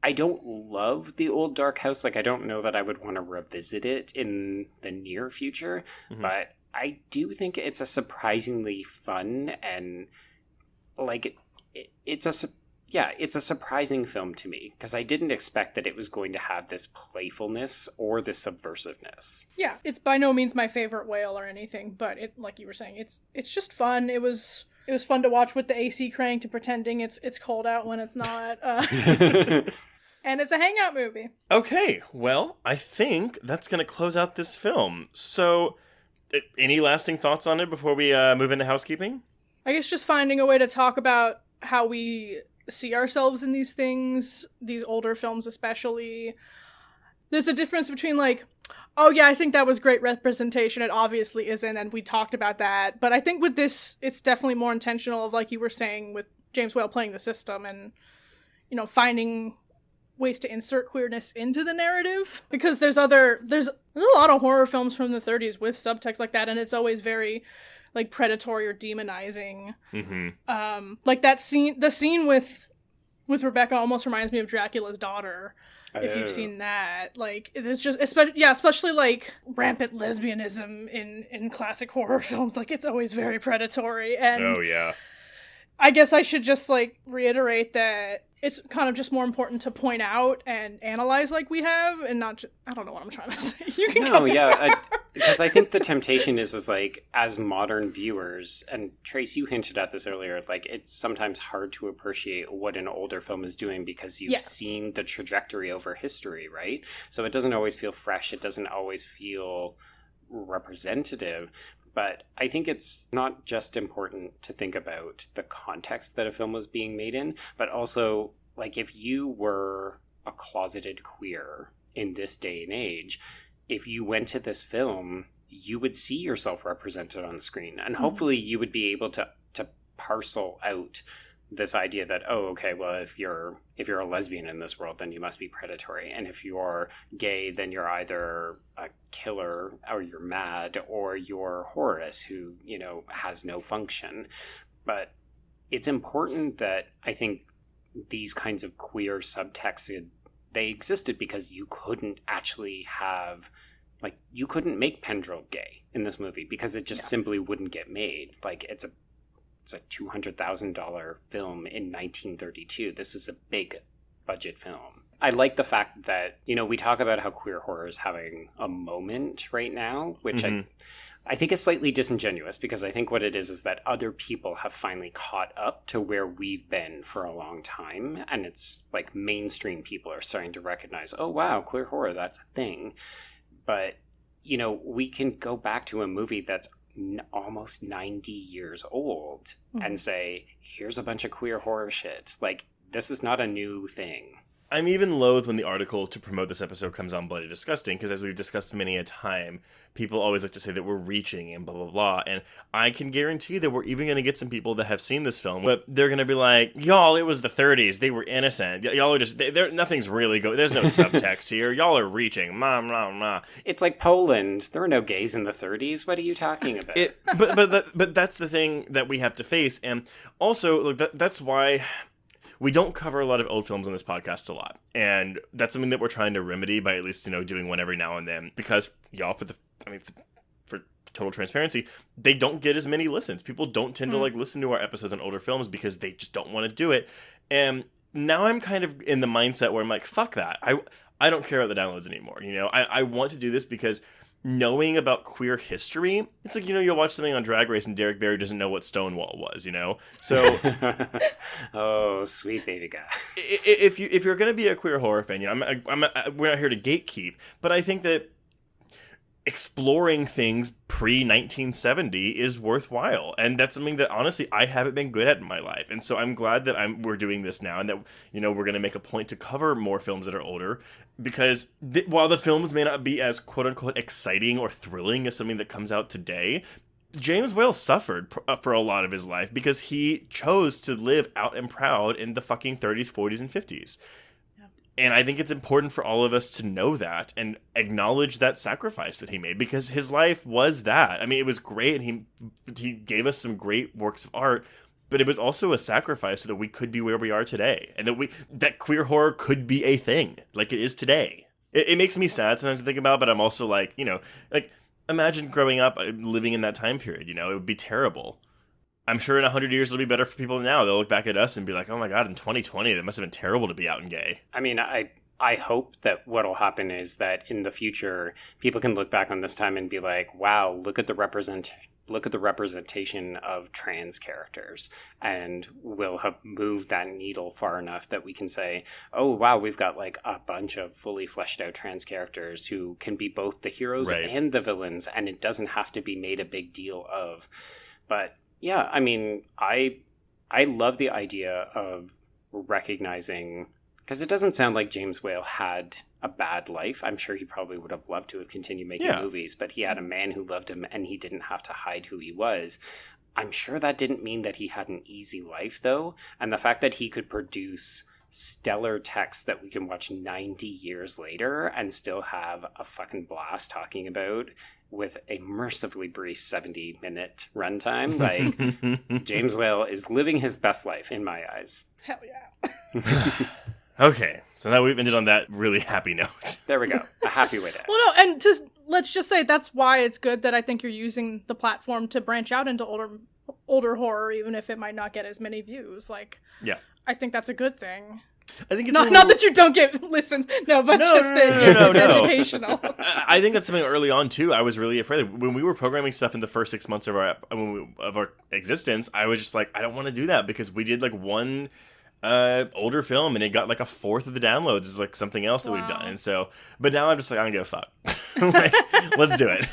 I don't love the old Dark House. Like, I don't know that I would want to revisit it in the near future. Mm-hmm. But I do think it's a surprisingly fun and, like, it's a surprising film to me. Because I didn't expect that it was going to have this playfulness or this subversiveness. Yeah, it's by no means my favorite whale or anything, but it, like you were saying, it's just fun. It was fun to watch with the AC cranked and pretending it's cold out when it's not. And it's a hangout movie. Okay, well, I think that's going to close out this film. So, any lasting thoughts on it before we move into housekeeping? I guess just finding a way to talk about how we see ourselves in these things, these older films especially. There's a difference between like, oh yeah, I think that was great representation. It obviously isn't, and we talked about that. But I think with this, it's definitely more intentional of, like you were saying, with James Whale playing the system and, you know, finding ways to insert queerness into the narrative. Because there's a lot of horror films from the 30s with subtext like that, and it's always very like predatory or demonizing. Mm-hmm. Like that scene, the scene with Rebecca almost reminds me of Dracula's Daughter. If you've seen that, like, it's just, especially like rampant lesbianism in classic horror films. Like, it's always very predatory. And Oh, yeah. I guess I should just like reiterate that it's kind of just more important to point out and analyze like we have, and not just, I don't know what I'm trying to say. You can cut this out. Because I think the temptation is like, as modern viewers, and Trace, you hinted at this earlier, like, it's sometimes hard to appreciate what an older film is doing because you've seen the trajectory over history, right? So it doesn't always feel fresh. It doesn't always feel representative. But I think it's not just important to think about the context that a film was being made in, but also, like, if you were a closeted queer in this day and age, if you went to this film, you would see yourself represented on the screen. And hopefully you would be able to parcel out this idea that, oh, okay, well, if you're a lesbian in this world, then you must be predatory. And if you're gay, then you're either a killer, or you're mad, or you're Horus, who, you know, has no function. But it's important that I think these kinds of queer subtexts, they existed because you couldn't actually have, like, you couldn't make Pendrell gay in this movie because it just simply wouldn't get made. Like, it's a $200,000 film in 1932. This is a big budget film. I like the fact that, you know, we talk about how queer horror is having a moment right now, which I think is slightly disingenuous, because I think what it is that other people have finally caught up to where we've been for a long time. And it's like mainstream people are starting to recognize, oh, wow, queer horror, that's a thing. But, you know, we can go back to a movie that's almost 90 years old and say, here's a bunch of queer horror shit. Like, this is not a new thing. I'm even loath when the article to promote this episode comes on Bloody Disgusting, because as we've discussed many a time, people always like to say that we're reaching and blah, blah, blah. And I can guarantee that we're even going to get some people that have seen this film, but they're going to be like, y'all, it was the 30s. They were innocent. Y'all are just, nothing's really going, there's no subtext here. Y'all are reaching. It's like Poland. There were no gays in the 30s. What are you talking about? But that's the thing that we have to face. And also, look, that's why we don't cover a lot of old films on this podcast a lot. And that's something that we're trying to remedy by at least, doing one every now and then. Because y'all, for total transparency, they don't get as many listens. People don't tend to listen to our episodes on older films because they just don't want to do it. And now I'm kind of in the mindset where I'm like, fuck that. I don't care about the downloads anymore. I want to do this because knowing about queer history, it's like, you'll watch something on Drag Race and Derek Barry doesn't know what Stonewall was, So, oh, sweet baby guy. If you're going to be a queer horror fan, we're not here to gatekeep, but I think that exploring things pre-1970 is worthwhile, and that's something that honestly I haven't been good at in my life. And so I'm glad that we're doing this now, and that we're going to make a point to cover more films that are older, because while the films may not be as quote-unquote exciting or thrilling as something that comes out today, James Whale suffered for a lot of his life because he chose to live out and proud in the fucking 30s, 40s, and 50s. And I think it's important for all of us to know that and acknowledge that sacrifice that he made, because his life was that. I mean, it was great, and he gave us some great works of art, but it was also a sacrifice so that we could be where we are today, and that queer horror could be a thing like it is today. It makes me sad sometimes to think about, but I'm also like, imagine growing up living in that time period. It would be terrible. I'm sure in 100 years it'll be better for people now. They'll look back at us and be like, oh my God, in 2020, that must have been terrible to be out and gay. I mean, I hope that what'll happen is that in the future, people can look back on this time and be like, wow, look at the representation of trans characters. And we'll have moved that needle far enough that we can say, oh, wow, we've got like a bunch of fully fleshed out trans characters who can be both the heroes and the villains. And it doesn't have to be made a big deal of. But yeah, I mean, I love the idea of recognizing, because it doesn't sound like James Whale had a bad life. I'm sure he probably would have loved to have continued making movies, but he had a man who loved him and he didn't have to hide who he was. I'm sure that didn't mean that he had an easy life, though. And the fact that he could produce stellar text that we can watch 90 years later and still have a fucking blast talking about with a mercifully brief 70-minute runtime. Like, James Whale is living his best life in my eyes. Hell yeah. Okay, so now we've ended on that really happy note. There we go. A happy way to end. Well, no, and let's just say that's why it's good that I think you're using the platform to branch out into older horror, even if it might not get as many views. Like, yeah, I think that's a good thing. I think it's not that you don't get listens, no, but it's educational. I think that's something early on too. I was really afraid when we were programming stuff in the first 6 months of our existence. I was just like, I don't want to do that, because we did like one older film and it got like a fourth of the downloads is like something else that we've done. And so, but now I'm just like, I don't give a fuck. Like, let's do it.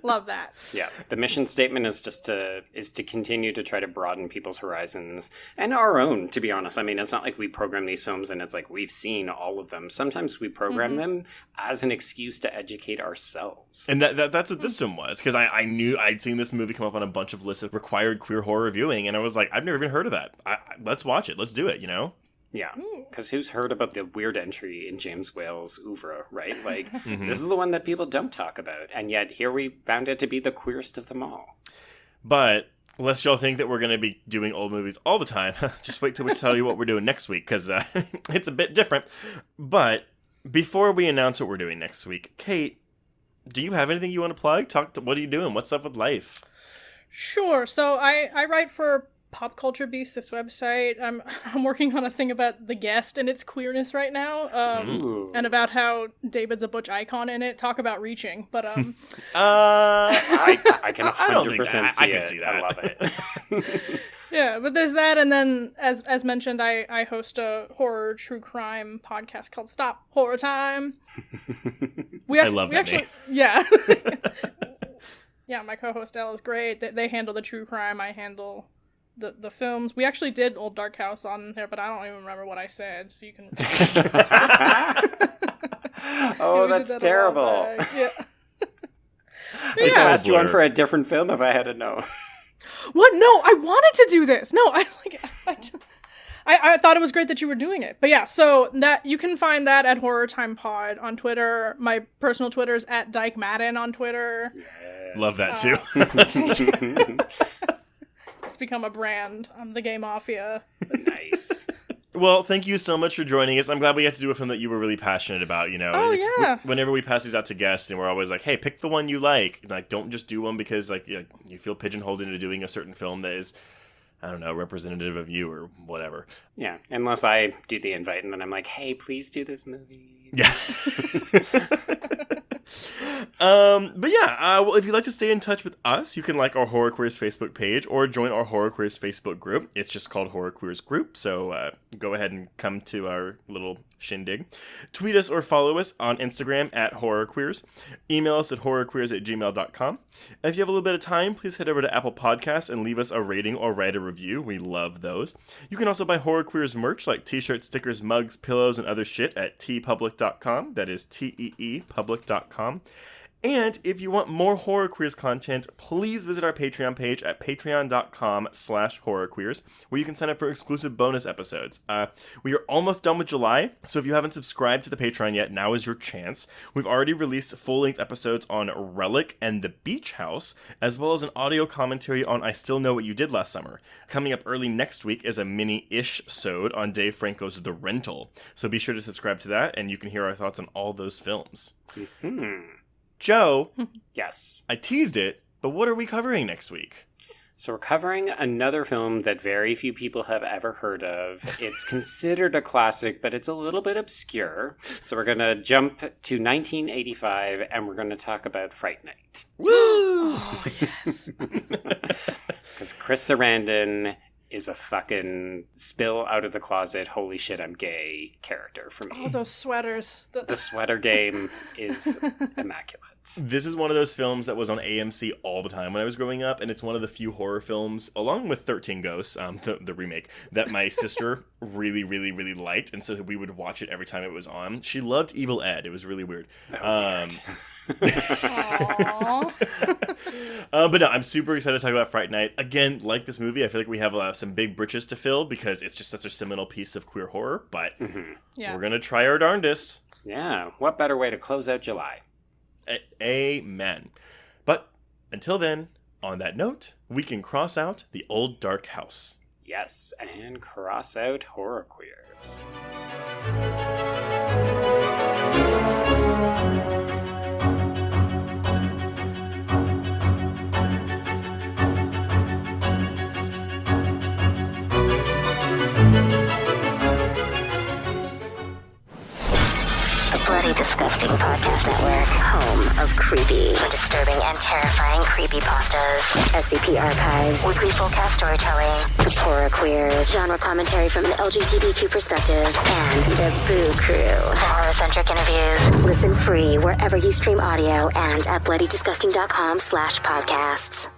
Love that. Yeah, the mission statement is to continue to try to broaden people's horizons and our own, to be honest. I mean, it's not like we program these films and it's like we've seen all of them. Sometimes we program them as an excuse to educate ourselves. And that's what this film was, because I knew I'd seen this movie come up on a bunch of lists of required queer horror viewing, and I was like, I've never even heard of that. Let's watch it. Let's do it, Yeah, because who's heard about the weird entry in James Whale's oeuvre, right? Like, this is the one that people don't talk about, and yet here we found it to be the queerest of them all. But lest y'all think that we're going to be doing old movies all the time, just wait till we tell you what we're doing next week, because it's a bit different. But before we announce what we're doing next week, Kate, do you have anything you want to plug? What are you doing? What's up with life? Sure. So I write for Pop Culture Beast, this website. I'm working on a thing about The Guest and its queerness right now, and about how David's a butch icon in it. Talk about reaching, but I can 100% see that. I love it. Yeah, but there's that, and then as mentioned, I host a horror true crime podcast called Stop Horror Time. I love that name. Yeah. Yeah, my co-host Elle is great. They handle the true crime. I handle the films. We actually did Old Dark House on there, but I don't even remember what I said. So you can. Oh, that's terrible. Yeah. I'd asked you on for a different film if I had to know. What? No, I wanted to do this. No, I thought it was great that you were doing it. But yeah, so that you can find that at Horror Time Pod on Twitter. My personal Twitter is at Dyke Madden on Twitter. Yes. Love that too. It's become a brand. I'm the Gay Mafia. Nice. Well, thank you so much for joining us. I'm glad we got to do a film that you were really passionate about, you know. Oh, yeah. Whenever we pass these out to guests, and we're always like, hey, pick the one you like. Like, don't just do one because, like, you feel pigeonholed into doing a certain film that is, I don't know, representative of you or whatever. Yeah, unless I do the invite and then I'm like, hey, please do this movie. Yeah. But yeah, well, if you'd like to stay in touch with us, you can like our Horror Queers Facebook page or join our Horror Queers Facebook group. It's just called Horror Queers Group, so go ahead and come to our little shindig. Tweet us or follow us on Instagram at Horror Queers. Email us at horrorqueers@gmail.com. If you have a little bit of time, please head over to Apple Podcasts and leave us a rating or write a review. We love those. You can also buy Horror Queers merch like t-shirts, stickers, mugs, pillows, and other shit at teepublic.com. That is teepublic.com. And if you want more Horror Queers content, please visit our Patreon page at patreon.com/horrorqueers, where you can sign up for exclusive bonus episodes. We are almost done with July, so if you haven't subscribed to the Patreon yet, now is your chance. We've already released full-length episodes on Relic and The Beach House, as well as an audio commentary on I Still Know What You Did Last Summer. Coming up early next week is a mini-ish-sode on Dave Franco's The Rental, so be sure to subscribe to that, and you can hear our thoughts on all those films. Mm-hmm. Joe, Yes. I teased it, but what are we covering next week? So we're covering another film that very few people have ever heard of. It's considered a classic, but it's a little bit obscure. So we're going to jump to 1985, and we're going to talk about Fright Night. Woo! Oh, yes. Because Chris Sarandon is a fucking spill out of the closet, holy shit, I'm gay character for me. Oh, those sweaters. The sweater game is immaculate. This is one of those films that was on AMC all the time when I was growing up, and it's one of the few horror films, along with 13 Ghosts, the remake, that my sister really, really, really liked, and so we would watch it every time it was on. She loved Evil Ed. It was really weird. Weird. But no, I'm super excited to talk about Fright Night. Again, like this movie, I feel like we have some big britches to fill because it's just such a seminal piece of queer horror, but we're going to try our darndest. Yeah, what better way to close out July? Amen. But until then, on that note, we can cross out the Old Dark House. Yes, and cross out Horror Queers. Bloody Disgusting Podcast Network, home of creepy, disturbing, and terrifying creepypastas, SCP archives, weekly full cast storytelling, the Horror Queers, genre commentary from an LGBTQ perspective, and the Boo Crew, for horror-centric interviews. Listen free wherever you stream audio and at bloodydisgusting.com/podcasts.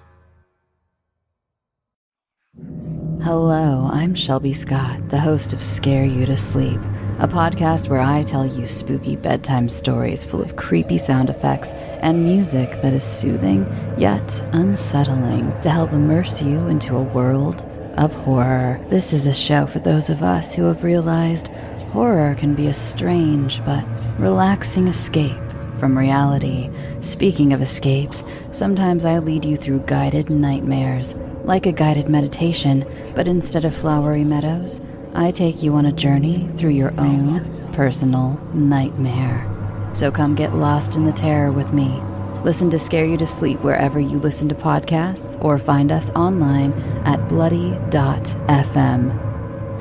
Hello, I'm Shelby Scott, the host of Scare You to Sleep, a podcast where I tell you spooky bedtime stories full of creepy sound effects and music that is soothing yet unsettling to help immerse you into a world of horror. This is a show for those of us who have realized horror can be a strange but relaxing escape from reality. Speaking of escapes, sometimes I lead you through guided nightmares, like a guided meditation, but instead of flowery meadows, I take you on a journey through your own personal nightmare. So come get lost in the terror with me. Listen to Scare You to Sleep wherever you listen to podcasts, or find us online at bloody.fm.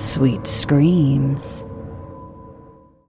Sweet screams.